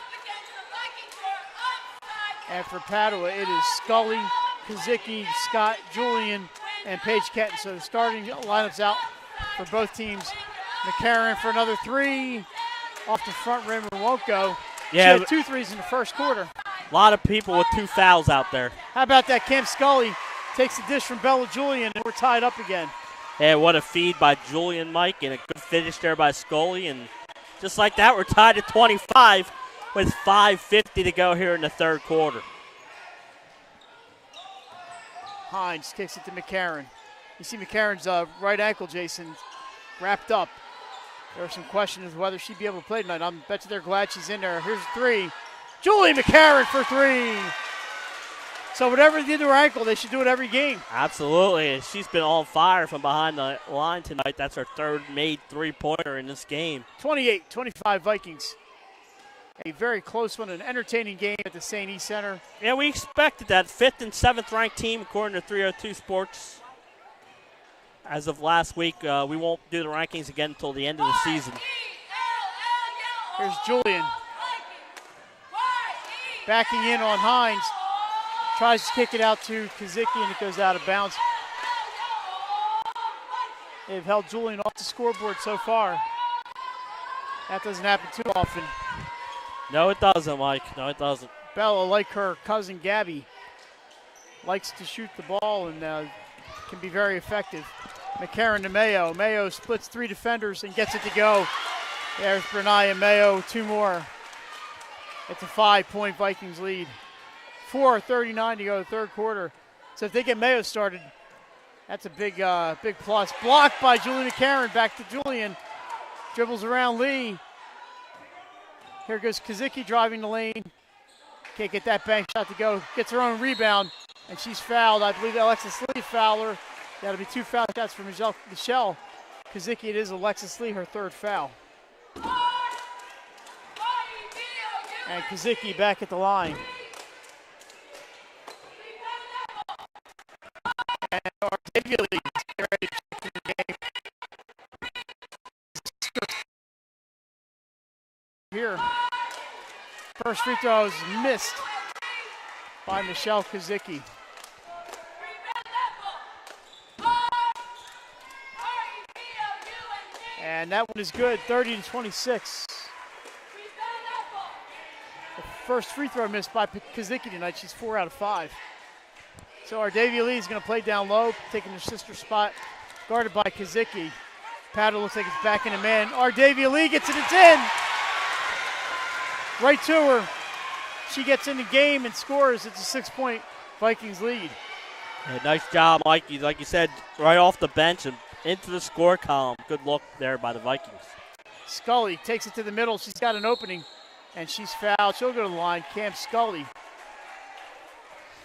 And for Padua, it is Scully, Kazicki, Scott, Julian, and Paige Ketton. So the starting lineups out for both teams. McCarron for another 3. Off the front rim and won't go. Yeah, she had 2 threes in the first quarter. A lot of people with 2 fouls out there. How about that? Cam Scully takes the dish from Bella Julian, and we're tied up again. Yeah, what a feed by Julian, Mike, and a good finish there by Scully. And just like that, we're tied at 25 with 5:50 to go here in the third quarter. Hines kicks it to McCarron. You see McCarron's right ankle, Jason, wrapped up. There are some questions as to whether she'd be able to play tonight. I bet you they're glad she's in there. Here's 3. Julie McCarron for 3. So whatever they did to her ankle, they should do it every game. Absolutely, and she's been on fire from behind the line tonight. That's her third made three-pointer in this game. 28-25 Vikings. A very close one, an entertaining game at the St. E Center. Yeah, we expected that. 5th and 7th ranked team according to 302 Sports. As of last week, we won't do the rankings again until the end of the season. Here's Julian. Backing in on Hines. Tries to kick it out to Kazicki, and it goes out of bounds. They've held Julian off the scoreboard so far. That doesn't happen too often. No, it doesn't, Mike. No, it doesn't. Bella, like her cousin Gabby, likes to shoot the ball and can be very effective. McCarron to Mayo. Mayo splits 3 defenders and gets it to go. There's Bernaya Mayo, 2 more. It's a 5-point Vikings lead. 4:39 to go third quarter. So if they get Mayo started, that's a big plus. Blocked by Julian McCarron. Back to Julian. Dribbles around Lee. Here goes Kazicki driving the lane. Can't get that bank shot to go. Gets her own rebound, and she's fouled. I believe Alexis Lee fouled her. That'll be 2 foul shots for Michelle Kazicki. It is Alexis Lee, her 3rd foul. And Kazicki back at the line. And Artavia Lee is ready to check the game. Here. First free throw is missed by Michelle Kazicki. And that one is good, 30-26. The first free throw missed by Kazicki tonight. She's 4 out of 5. So Ardavia Lee is going to play down low, taking her sister spot, guarded by Kazicki. Padua looks like it's back in a man. Ardavia Lee gets it, it's in! Right to her. She gets in the game and scores. It's a 6-point Vikings lead. Yeah, nice job, Mikey. Like you said, right off the bench and into the score column. Good look there by the Vikings. Scully takes it to the middle. She's got an opening, and she's fouled. She'll go to the line. Cam Scully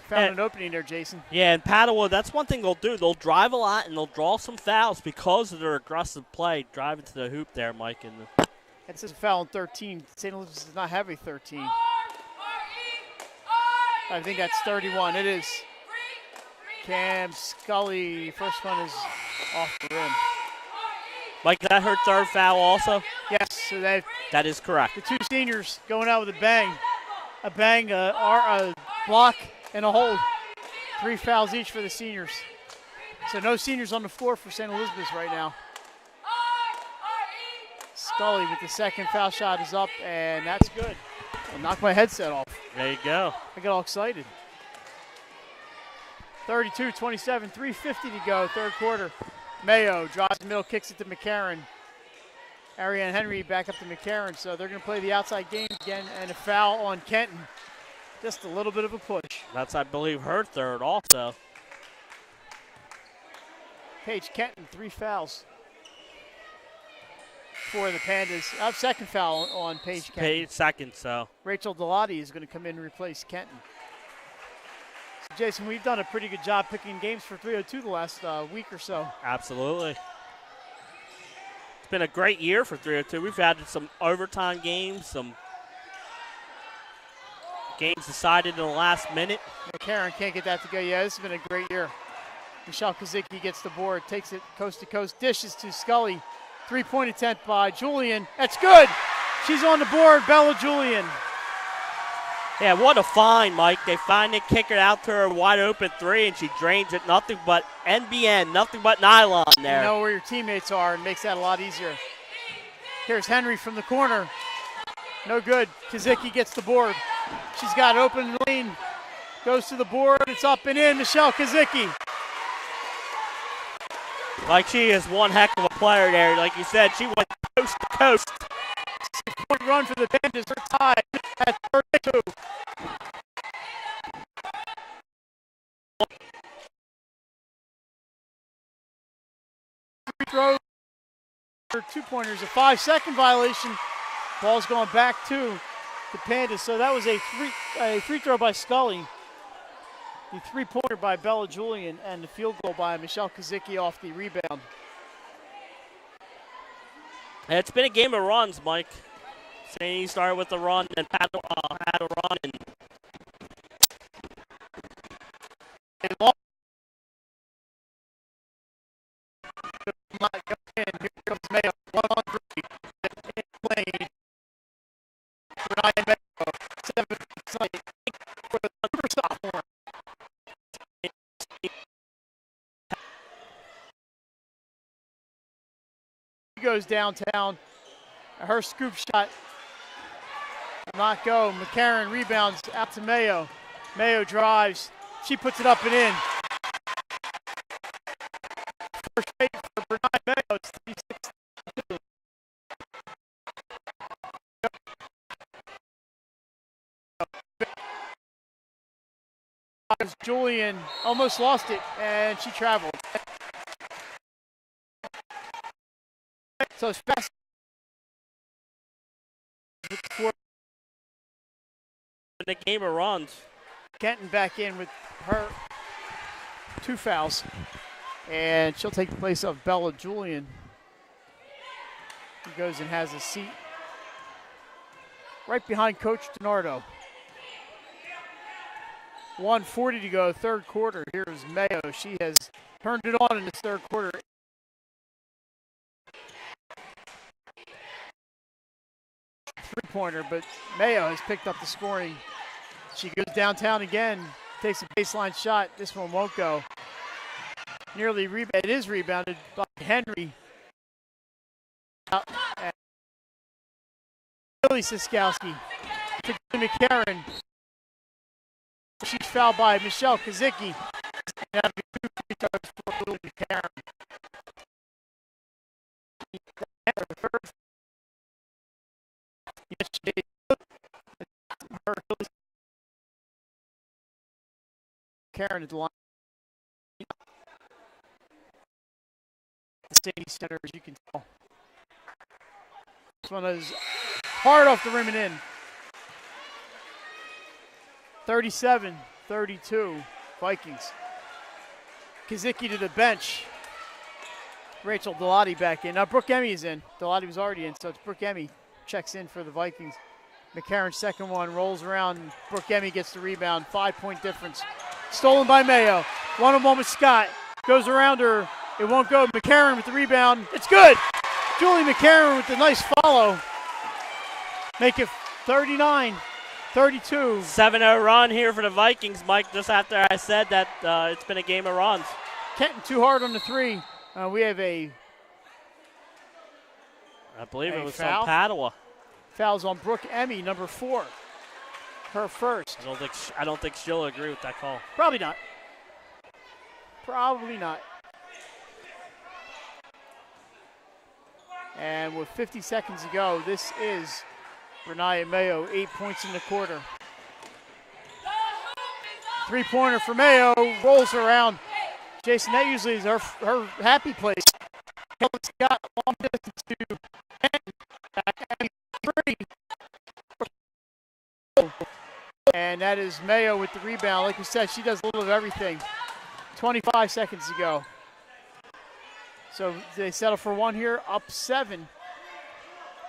found an opening there, Jason. Yeah, and Padua, that's one thing they'll do. They'll drive a lot, and they'll draw some fouls because of their aggressive play, driving to the hoop there, Mike. And That's a foul on 13. St. Louis does not have a 13. I think that's 31. It is. Cam Scully, first one is off the rim. Mike, is that her third foul also? Yes, so that is correct. The two seniors going out with a bang, a block, and a hold. 3 fouls each for the seniors. So no seniors on the floor for St. Elizabeth right now. Scully with the second foul shot is up, and that's good. I knocked my headset off. There you go. I got all excited. 32-27, 3:50 to go, third quarter. Mayo drives the middle, kicks it to McCarron. Ariane Henry back up to McCarron, so they're going to play the outside game again, and a foul on Kenton. Just a little bit of a push. That's, I believe, her third also. Paige Kenton, 3 fouls for the Pandas. Second foul on Paige Kenton. Paige second, so. Rachel Delotti is going to come in and replace Kenton. So, Jason, we've done a pretty good job picking games for 302 the last week or so. Absolutely. It's been a great year for 302. We've had some overtime games, some games decided in the last minute. McCarron can't get that to go. Yeah, this has been a great year. Michelle Kazicki gets the board, takes it coast to coast, dishes to Scully. 3-point attempt by Julian. That's good. She's on the board, Bella Julian. Yeah, what a find, Mike. They find the kicker out to her wide open 3, and she drains it. Nothing but NBN, nothing but nylon there. You know where your teammates are, and makes that a lot easier. Here's Henry from the corner. No good. Kazicki gets the board. She's got open lane. Goes to the board. It's up and in. Michelle Kazicki. Like, she is one heck of a player there. Like you said, she went coast to coast. 6-point run for the Pandas. Her tie at 32. Free throw. 2-pointers. A 5-second violation. Ball's going back to the Pandas. So that was a free throw by Scully. The 3-pointer by Bella Julian, and the field goal by Michelle Kazicki off the rebound. It's been a game of runs, Mike. St. started with a run, and Padua had a run. And here comes Mayo. 1-on-3. Lane. Ryan Mayo. 7 for the super sophomore. Goes downtown. Her scoop shot will not go. McCarron rebounds out to Mayo. Mayo drives. She puts it up and in. First rate for Bernard Mayo. It's 36-2. Julian almost lost it, and she traveled. So it's fast. The game of runs. Kenton back in with her 2 fouls. And she'll take the place of Bella Julian, who goes and has a seat right behind Coach DiNardo. 1:40 to go, third quarter. Here's Mayo. She has turned it on in this third quarter. Three-pointer, but Mayo has picked up the scoring. She goes downtown again, takes a baseline shot. This one won't go. It is rebounded by Henry. And Billy Siskowski to McCarron. She's fouled by Michelle Kazicki. That'll be 2 free throws for Billy McCarron. Yesterday, Karen at the line. The Sadie Center, as you can tell. This one is hard off the rim and in. 37-32, Vikings. Kazicki to the bench. Rachel Delati back in. Now Brooke Emmy is in. Delati was already in, so it's Brooke Emmy checks in for the Vikings. McCarron's second one rolls around. Brooke Emmy gets the rebound. 5-point difference. Stolen by Mayo. One-on-one with Scott. Goes around her. It won't go. McCarron with the rebound. It's good. Julie McCarron with the nice follow. Make it 39-32. 7-0 run here for the Vikings, Mike, just after I said that it's been a game of runs. Kenton too hard on the three. We have I believe it was foul. on Padua. Fouls on Brooke Emmy, number 4. Her first. I don't think she'll agree with that call. Probably not. Probably not. And with 50 seconds to go, this is Renaya Mayo, 8 points in the quarter. Three-pointer for Mayo, rolls around. Jason, that usually is her happy place. Scott, long distance to Kenton. And that is Mayo with the rebound. Like we said, she does a little of everything. 25 seconds to go. So they settle for one here, up 7.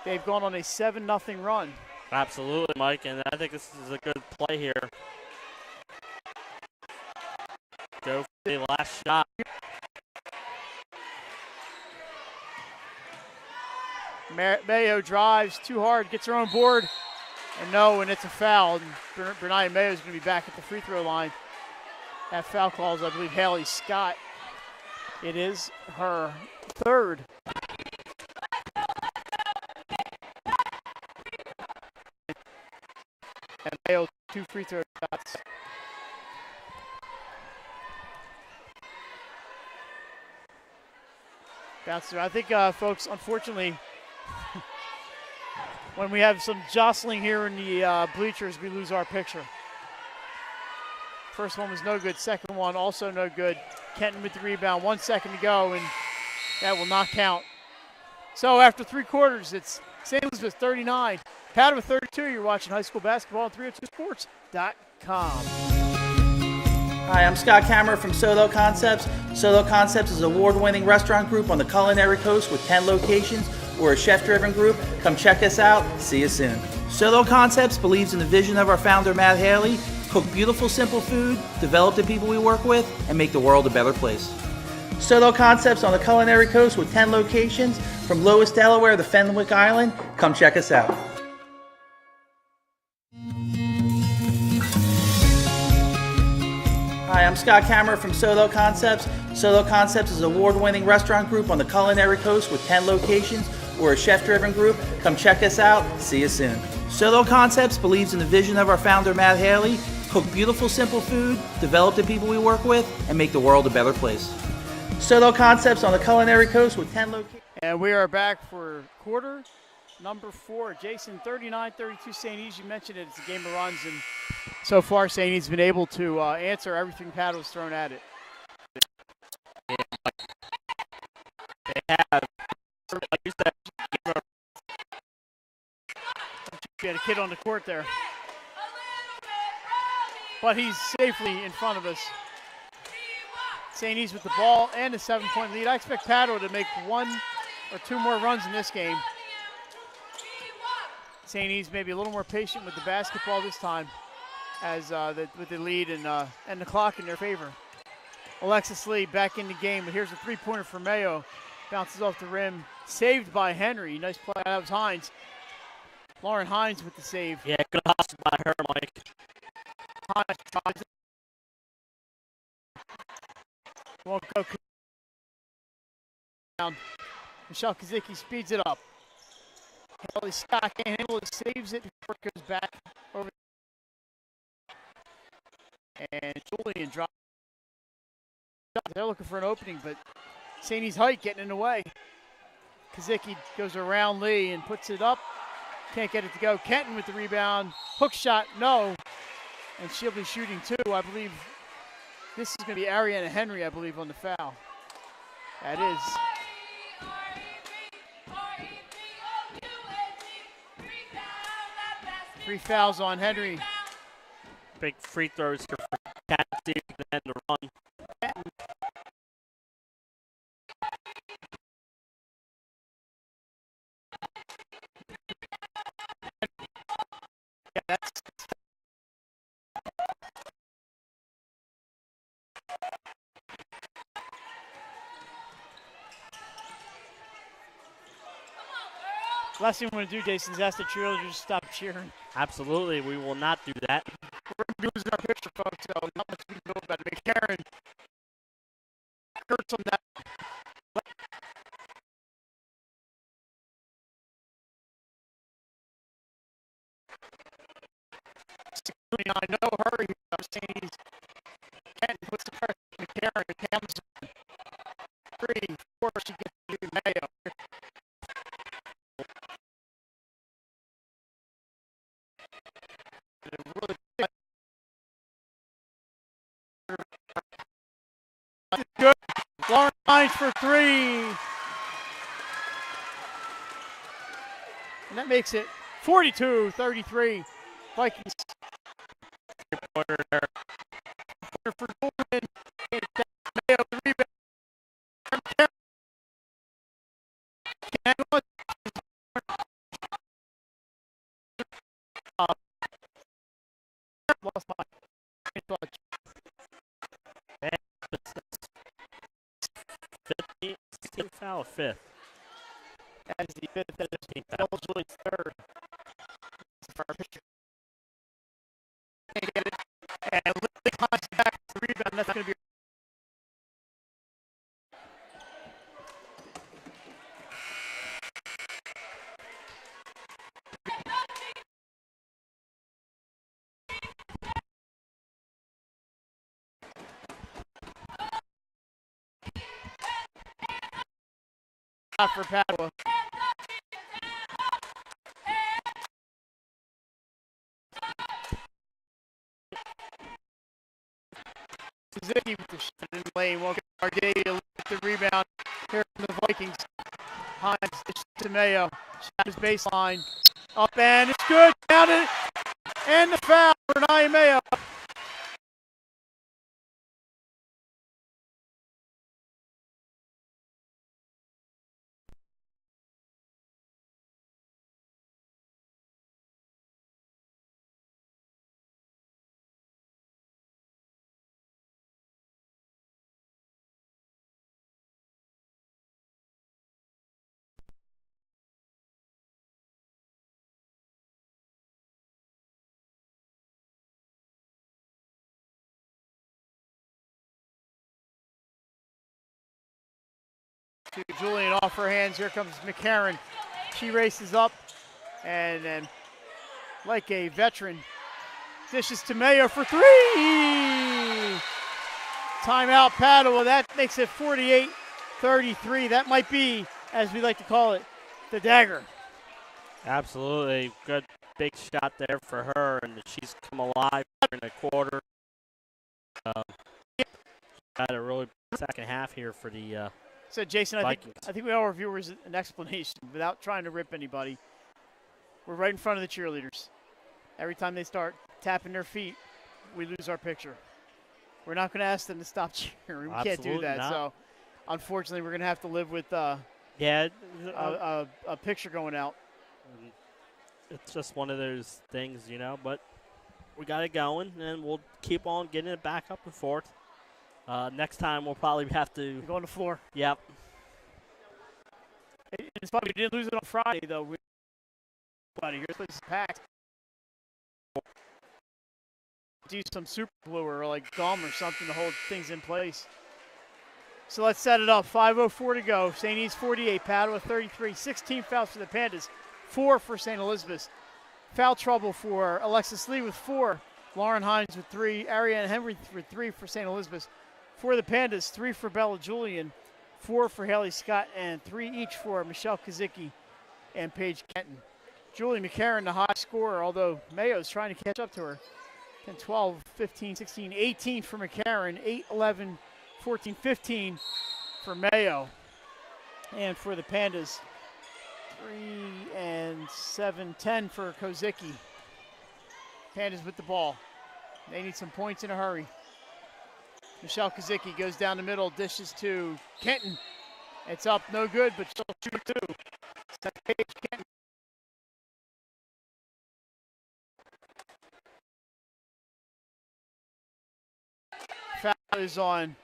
They've gone on a 7-0 run. Absolutely, Mike, and I think this is a good play here. Go for the last shot. Mayo drives too hard, gets her own board, and it's a foul. And Bernaya Mayo is going to be back at the free throw line. That foul calls, I believe, Haley Scott. It is her third. And Mayo 2 free throw shots. Bouncer. I think, folks, unfortunately, when we have some jostling here in the bleachers, we lose our picture. First one was no good. Second one also no good. Kenton with the rebound. 1 second to go, and that will not count. So after 3 quarters, it's St. Elizabeth 39, Padua 32. You're watching high school basketball on 302sports.com. Hi, I'm Scott Kammerer from Solo Concepts. Solo Concepts is an award-winning restaurant group on the culinary coast with 10 locations. We're a chef-driven group. Come check us out. See you soon. Solo Concepts believes in the vision of our founder, Matt Haley. Cook beautiful, simple food, develop the people we work with, and make the world a better place. Solo Concepts on the culinary coast with 10 locations from Lois, Delaware to Fenwick Island. Come check us out. Hi, I'm Scott Kammerer from Solo Concepts. Solo Concepts is an award-winning restaurant group on the culinary coast with 10 locations. We're a chef-driven group. Come check us out. See you soon. Solo Concepts believes in the vision of our founder, Matt Haley. Cook beautiful, simple food, develop the people we work with, and make the world a better place. Solo Concepts on the culinary coast with 10 locations. And we are back for quarter number 4. Jason, 39-32 St. E's. You mentioned it. It's a game of runs, and so far St. E's been able to answer everything Padua's thrown at it. They have, like you said, we had a kid on the court there. But he's safely in front of us. St. E's with the ball and a 7-point lead. I expect Padua to make 1 or 2 more runs in this game. St. E's maybe a little more patient with the basketball this time as with the lead and the clock in their favor. Alexis Lee back in the game, but here's a 3-pointer for Mayo. Bounces off the rim, saved by Henry. Nice play. That was Hines. Lauren Hines with the save. Yeah, good hustle by her, Mike. Hines tries it. Won't go down. Michelle Kazicki speeds it up. Scott can't handle it, saves it before it goes back over. And Julian drops. They're looking for an opening, but Saney's height getting in the way. Kazicki goes around Lee and puts it up. Can't get it to go. Kenton with the rebound. Hook shot, no. And she'll be shooting two. I believe this is going to be Ariana Henry, I believe, on the foul. That is. 3 fouls on Henry. Big free throws here for Cat to end the run. Yeah, that's last thing we want to do, Jason, is ask the cheerleaders to stop cheering. Absolutely, we will not do that. We're going to be losing our picture, folks, so not much we can do about it. McCarron hurts on that. I know her. I'm saying he's Kenton puts the pressure on McCarron. Comes 3, 4. She gets to Mayo. Really good. Lauren Hines for 3. And that makes it 42-33. Vikings. Pointer there. For Goldman. Mayo, the rebound. Lost my thought. 16 foul, 5th. That is the 5th. That is Julian's 3rd. And Lily comes back to the rebound. That's going to be. For Padua. Zicki with the shot in the lane. Well, Arcadia with the rebound here from the Vikings. Hines to Mayo. Shot his baseline. Up and it's good. Down it. And the foul for Nia Mayo. To Julian off her hands. Here comes McCarron. She races up and then, like a veteran, dishes to Mayo for 3. Timeout Padua. That makes it 48-33. That might be, as we like to call it, the dagger. Absolutely. Good big shot there for her, and she's come alive in the quarter. Had a really second half here for the So, Jason, I Vikings. think we owe our viewers an explanation without trying to rip anybody. We're right in front of the cheerleaders. Every time they start tapping their feet, we lose our picture. We're not going to ask them to stop cheering. We can't do that. not. So, unfortunately, we're going to have to live with a picture going out. It's just one of those things, you know, but we got it going, and we'll keep on getting it back up and forth. Next time, we'll probably have to go on the floor. Yep. It's funny, we didn't lose it on Friday, though. We're out of here. This place is packed. Do some super glue or like gum or something to hold things in place. So let's set it up. 5:04 to go. St. E's 48, Padua 33. 16 fouls for the Pandas. 4 for St. Elizabeth. Foul trouble for Alexis Lee with 4. Lauren Hines with 3. Ariane Henry with 3 for St. Elizabeth. For the Pandas, 3 for Bella Julian, 4 for Haley Scott, and 3 each for Michelle Kazicki and Paige Kenton. Julie McCarron, the high scorer, although Mayo's trying to catch up to her. 10, 12, 15, 16, 18 for McCarron, 8, 11, 14, 15 for Mayo. And for the Pandas, 3 and 7, 10 for Kozicki. Pandas with the ball. They need some points in a hurry. Michelle Kazicki goes down the middle, dishes to Kenton. It's up, no good, but she'll shoot 2. That's Paige Kenton. Foul is on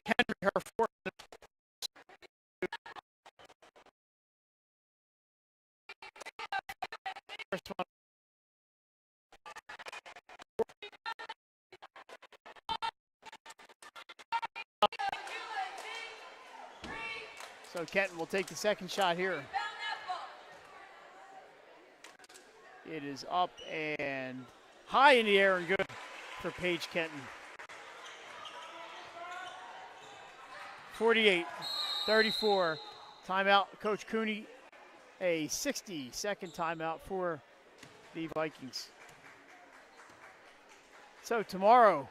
Henry, her 4th. First one. So Kenton will take the second shot here. It is up and high in the air and good for Paige Kenton. 48-34. Timeout, Coach Cooney. A 60-second timeout for the Vikings. So tomorrow,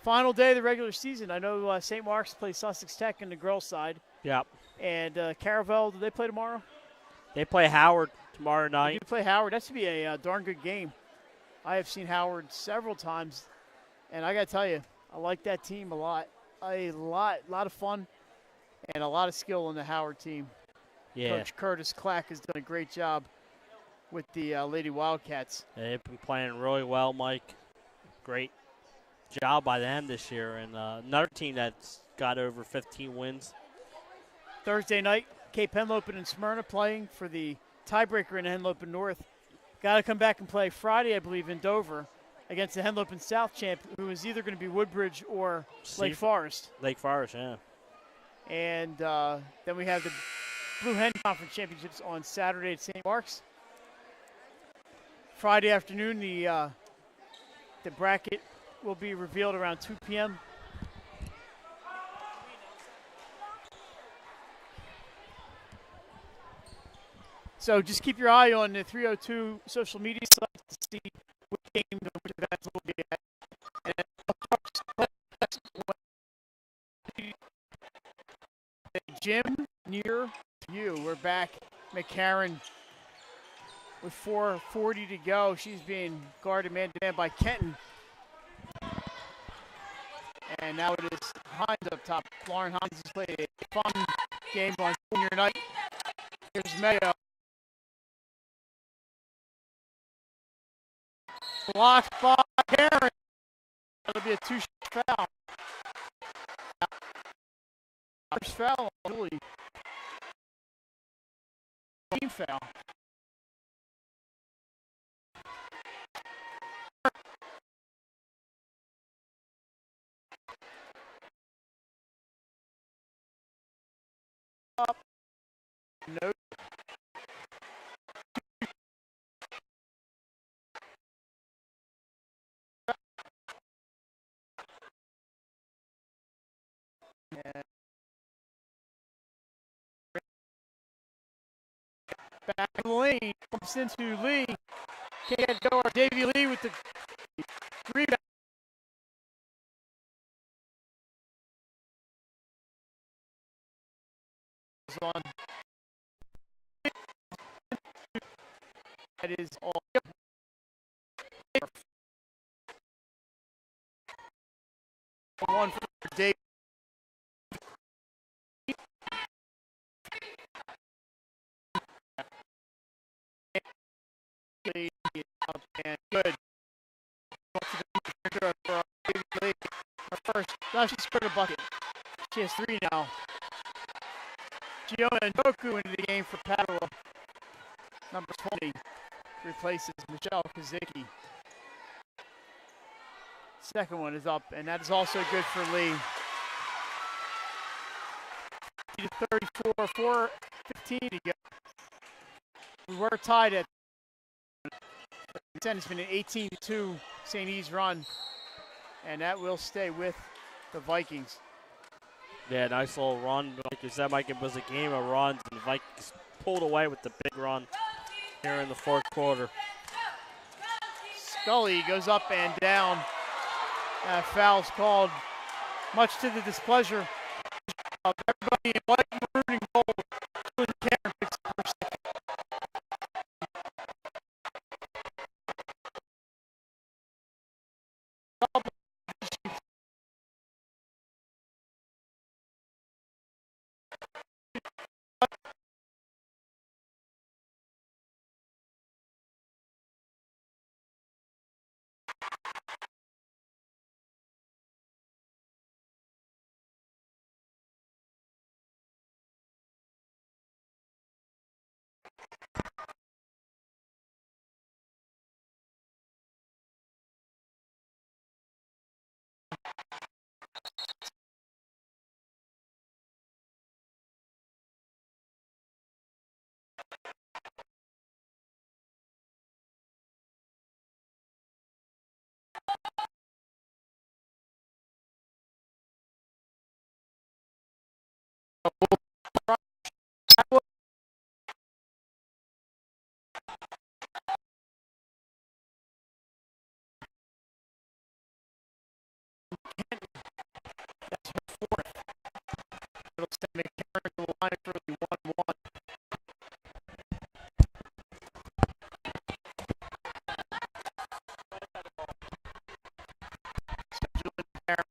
final day of the regular season. I know St. Mark's plays Sussex Tech in the girls' side. Yep. And Caravel, do they play tomorrow? They play Howard tomorrow night. They do play Howard. That should be a darn good game. I have seen Howard several times, and I got to tell you, I like that team a lot. A lot of fun and a lot of skill on the Howard team. Yeah. Coach Curtis Clack has done a great job with the Lady Wildcats. They've been playing really well, Mike. Great job by them this year. And another team that's got over 15 wins. Thursday night, Cape Henlopen and Smyrna playing for the tiebreaker in Henlopen North. Got to come back and play Friday, I believe, in Dover against the Henlopen South champ, who is either going to be Woodbridge or Lake Forest. Lake Forest, yeah. And then we have the Blue Hen Conference Championships on Saturday at St. Mark's. Friday afternoon, the bracket will be revealed around 2 p.m. So just keep your eye on the 302 social media sites to see which games and which events will be at. And the gym near you. We're back. McCarron with 4:40 to go. She's being guarded man-to-man by Kenton. And now it is Hines up top. Lauren Hines has played a fun game on senior night. Here's Mayo. Blocked by Karen. That'll be a 2-shot foul. First foul on Julie. Team foul. Up. No. Back in the lane, bumps into Lee. Can't go. Davy Lee with the rebound. On. That is all. One for Dave. And good. Her first. Now she scored a bucket. She has 3 now. Giona Njoku into the game for Padua. Number 20 replaces Michelle Kazicki. Second one is up, and that is also good for Lee. 34, 4:15 to go. We were tied at it's been an 18-2 St. E's run, and that will stay with the Vikings. Yeah, nice little run. Like you said, Mike, it was a game of runs, and the Vikings pulled away with the big run here in the fourth quarter. Scully goes up and down. Foul's called, much to the displeasure of everybody in white, maroon, and gold. Including Karen picks up her second. It'll send McCarron to the line for the 1-1. Julian McCarron,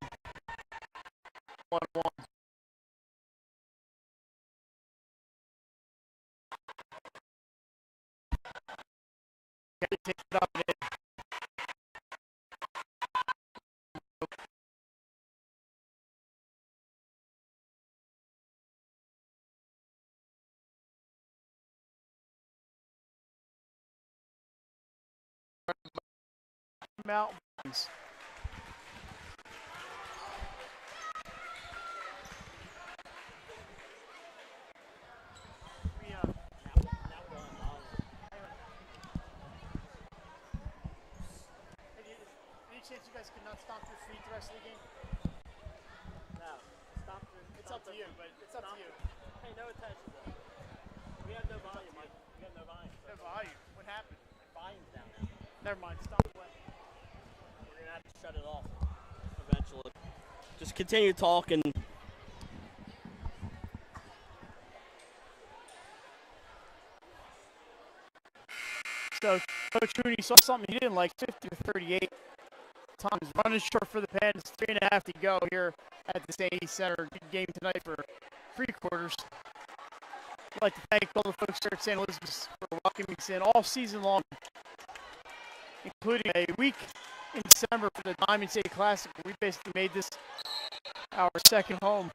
1-1. Kelly takes it up and in. Mountains. Any chance you guys could not stomp your feet the rest of the game? No, It's up to you, but it's up to you. Hey, no attention though. We have no volume, Mike. We have no volume. No volume. What happened? Volume's down now. Never mind. Stop away. We're going to have to shut it off eventually. Just continue talking. So Coach Rooney saw something he didn't like, 50 to 38 times. Running short for the Pens, 3.5 to go here at the St. E's Center. Good game tonight for three quarters. I'd like to thank all the folks here at St. Elizabeth's for welcoming us in all season long, including a week in December for the Diamond State Classic. We basically made this our second home.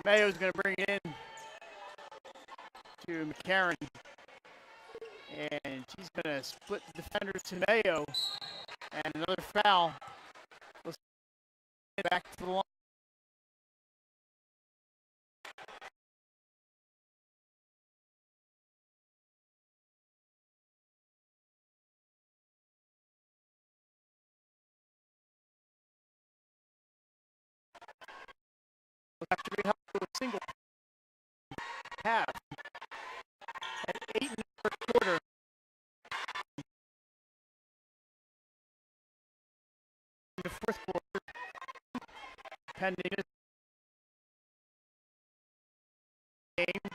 Mayo's going to bring it in to McCarron. And he's going to split the defenders to Mayo. And another foul. Let's get back to the line. After we help with a single half at 8 in the first quarter. In the fourth quarter, pending his game.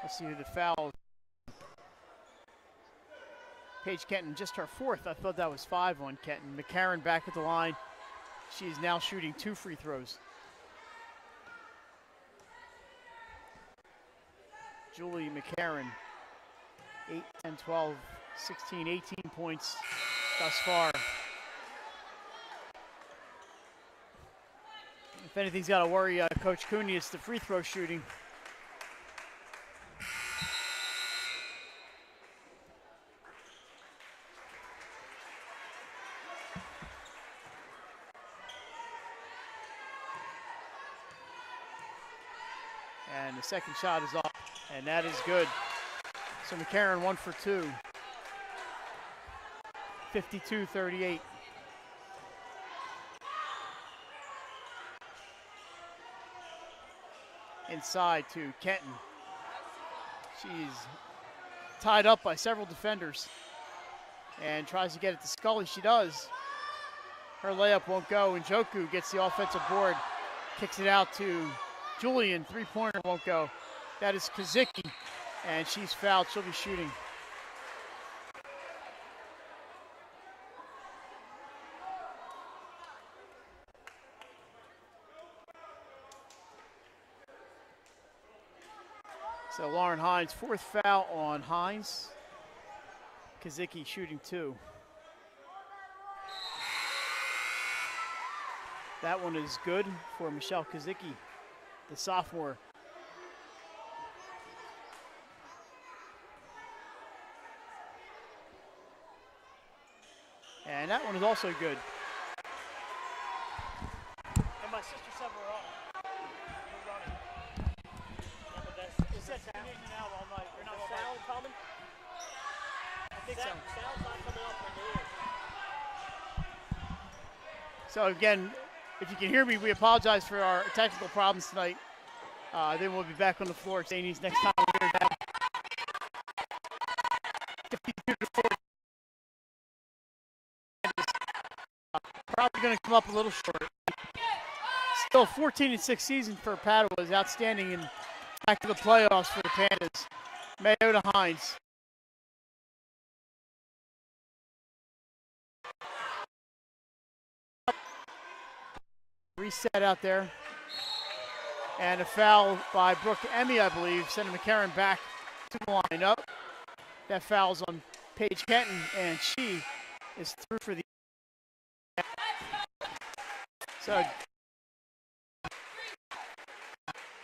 Let's see who the foul. Paige Kenton, just her 4th. I thought that was 5 on Kenton. McCarron back at the line. She's now shooting 2 free throws. Julie McCarron, 8, 10, 12, 16, 18 points thus far. If anything's got to worry Coach Cooney, it's the free throw shooting. And the second shot is off, and that is good. So McCarron 1 for 2. 52-38. Inside to Kenton. She's tied up by several defenders and tries to get it to Scully. She does. Her layup won't go, and Joku gets the offensive board, kicks it out to Julian. 3-pointer won't go. That is Kazicki, and she's fouled. She'll be shooting. So Lauren Hines, 4th foul on Hines. Kazicki shooting 2. That one is good for Michelle Kazicki, the sophomore. And that one is also good. And my sister said we're up. We're running. She said tune in and out all night. We're not sound coming? I think so. Sound's not coming up from here. So again, if you can hear me, we apologize for our technical problems tonight. Then we'll be back on the floor at St. E's next time we're here. 52-40. Probably going to come up a little short. Still 14-6 season for Padua is outstanding, and back to the playoffs for the Pandas. Mayo to Hines. Reset out there. And a foul by Brooke Emmy, I believe, sending McCarron back to the line. Up. That foul's on Paige Kenton, and she is through for the. So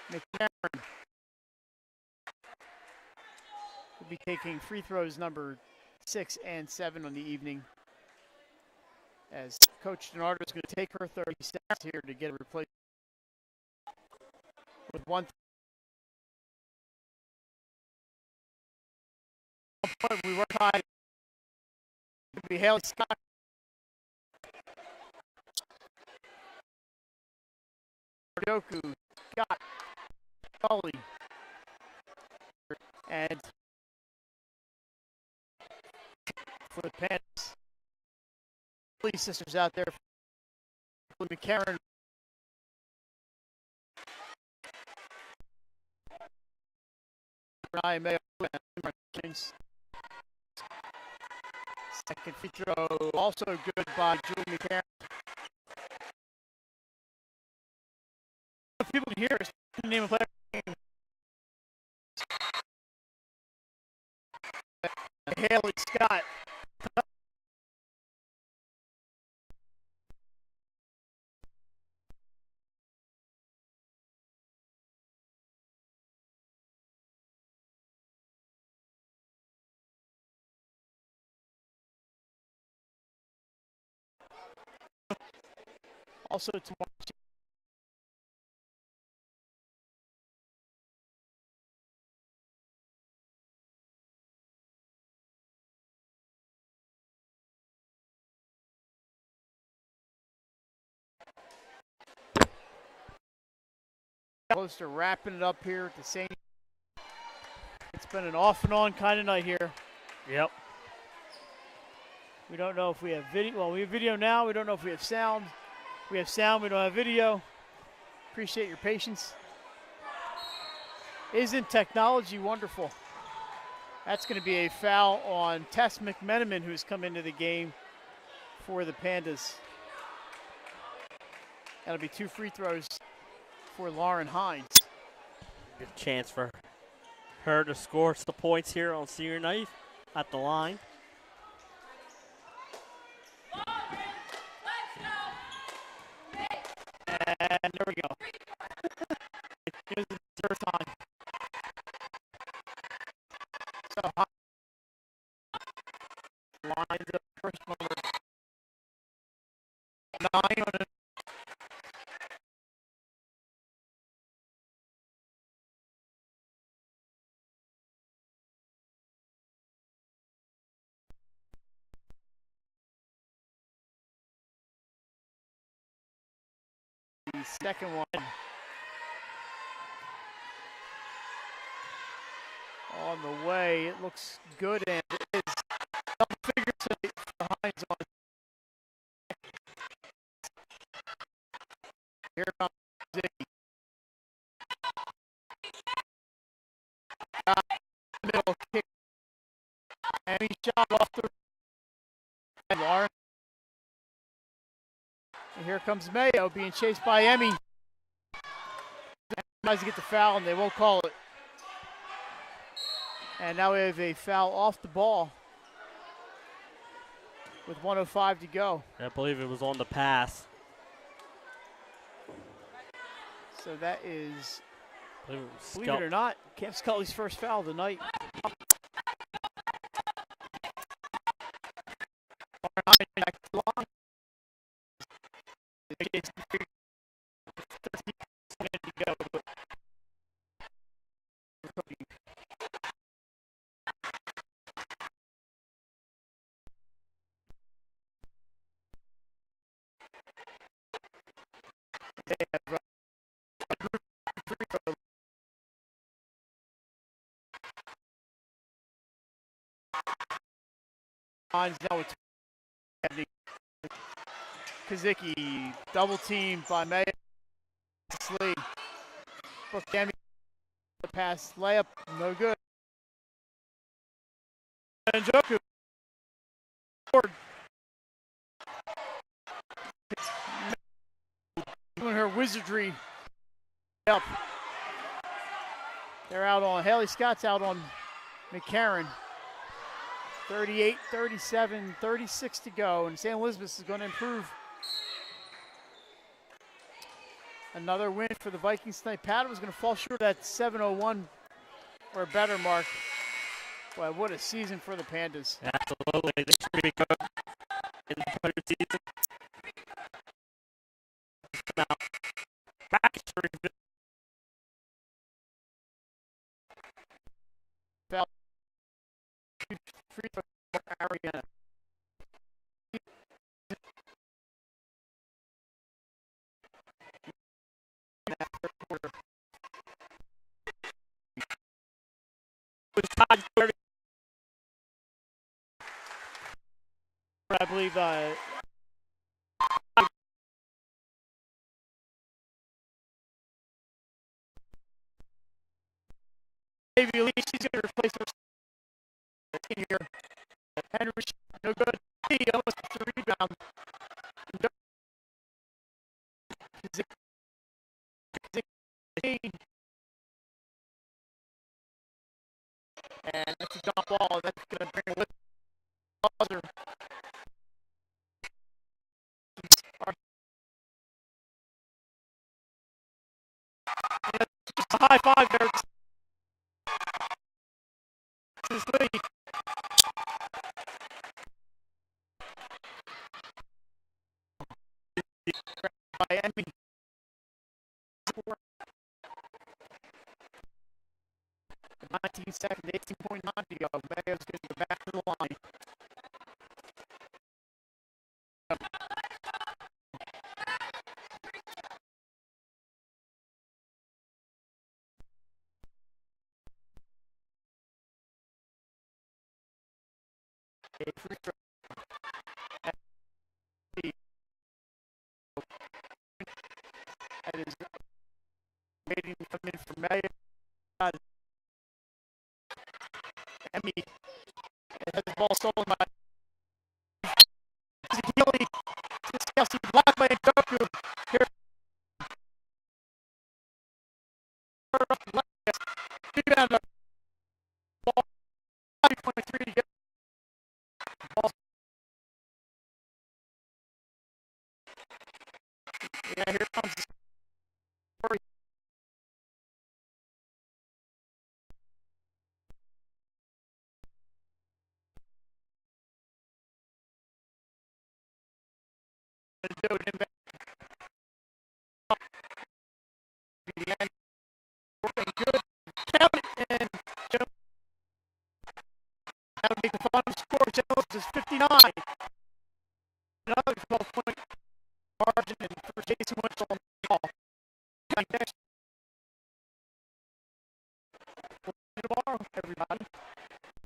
McCarron will be taking free throws number 6 and 7 on the evening, as Coach DiNardo is going to take her 30 seconds here to get a replacement with 1 point. We were tied. It would be Haley Scott. Yoku, Scott, Scully, and for the Panthers, Lee sisters out there. McCarron. Ryan Mayo. Second free throw, also good by Julie McCarron. People can hear us. Name a player. Haley Scott. Also tomorrow. Close to wrapping it up here at the St. It's been an off and on kind of night here. Yep. We don't know if we have video. Well, we have video now. We don't know if we have sound. We have sound. We don't have video. Appreciate your patience. Isn't technology wonderful? That's going to be a foul on Tess McMenamin, who's come into the game for the Pandas. That'll be 2 free throws for Lauren Hines. Good chance for her to score some points here on senior night at the line. And there we go. Here's the third time. So lines up first moment. 9 on it. The second one on the way. It looks good, and it is double figures tonight for Hines on. Here comes Zicky. Middle kick. And he shot off the Lauren. And here comes Mayo being chased by Emmy. Tries to get the foul, and they won't call it. And now we have a foul off the ball with 1:05 to go. I believe it was on the pass. So that is, believe Believe it or not, Cam Scully's first foul of the night. Back to the line. Hines now with Kazicki, double teamed by Mayo. Lee. Brooke Demi, the pass, layup, no good. And Joku. Doing her wizardry. Up. They're out on, Haley Scott's out on McCarran. 38, 37, 36 to go, and St. Elizabeth is going to improve. Another win for the Vikings tonight. Padua was going to fall short of that 7:01 or a better mark. Boy, what a season for the Pandas. Absolutely. They should be good in the better season. Come out. Back to foul. Free throw for Ariana. I believe Davey Lee, she's going to replace her here. Henry, no good. He almost gets the rebound. And that's a jump ball. That's going to bring with buzzer. Just a high five there. This is Lee. By Emmy. 19 seconds, 18.9 to go. Mayo's going to go back to the line. A free throw. That is waiting to come in for Mayo. Emmy has the ball stolen by Healy. Kelsey blocked by Njoku. Here. Rebound. Ball 5.3 to get. Ball. Yeah, here comes the story. The end. Working good. Count it, and Joe. That'll make the final score. Jones is 59. Another 12-point margin for Jason Winchell on the ball. Next. Tomorrow, everybody.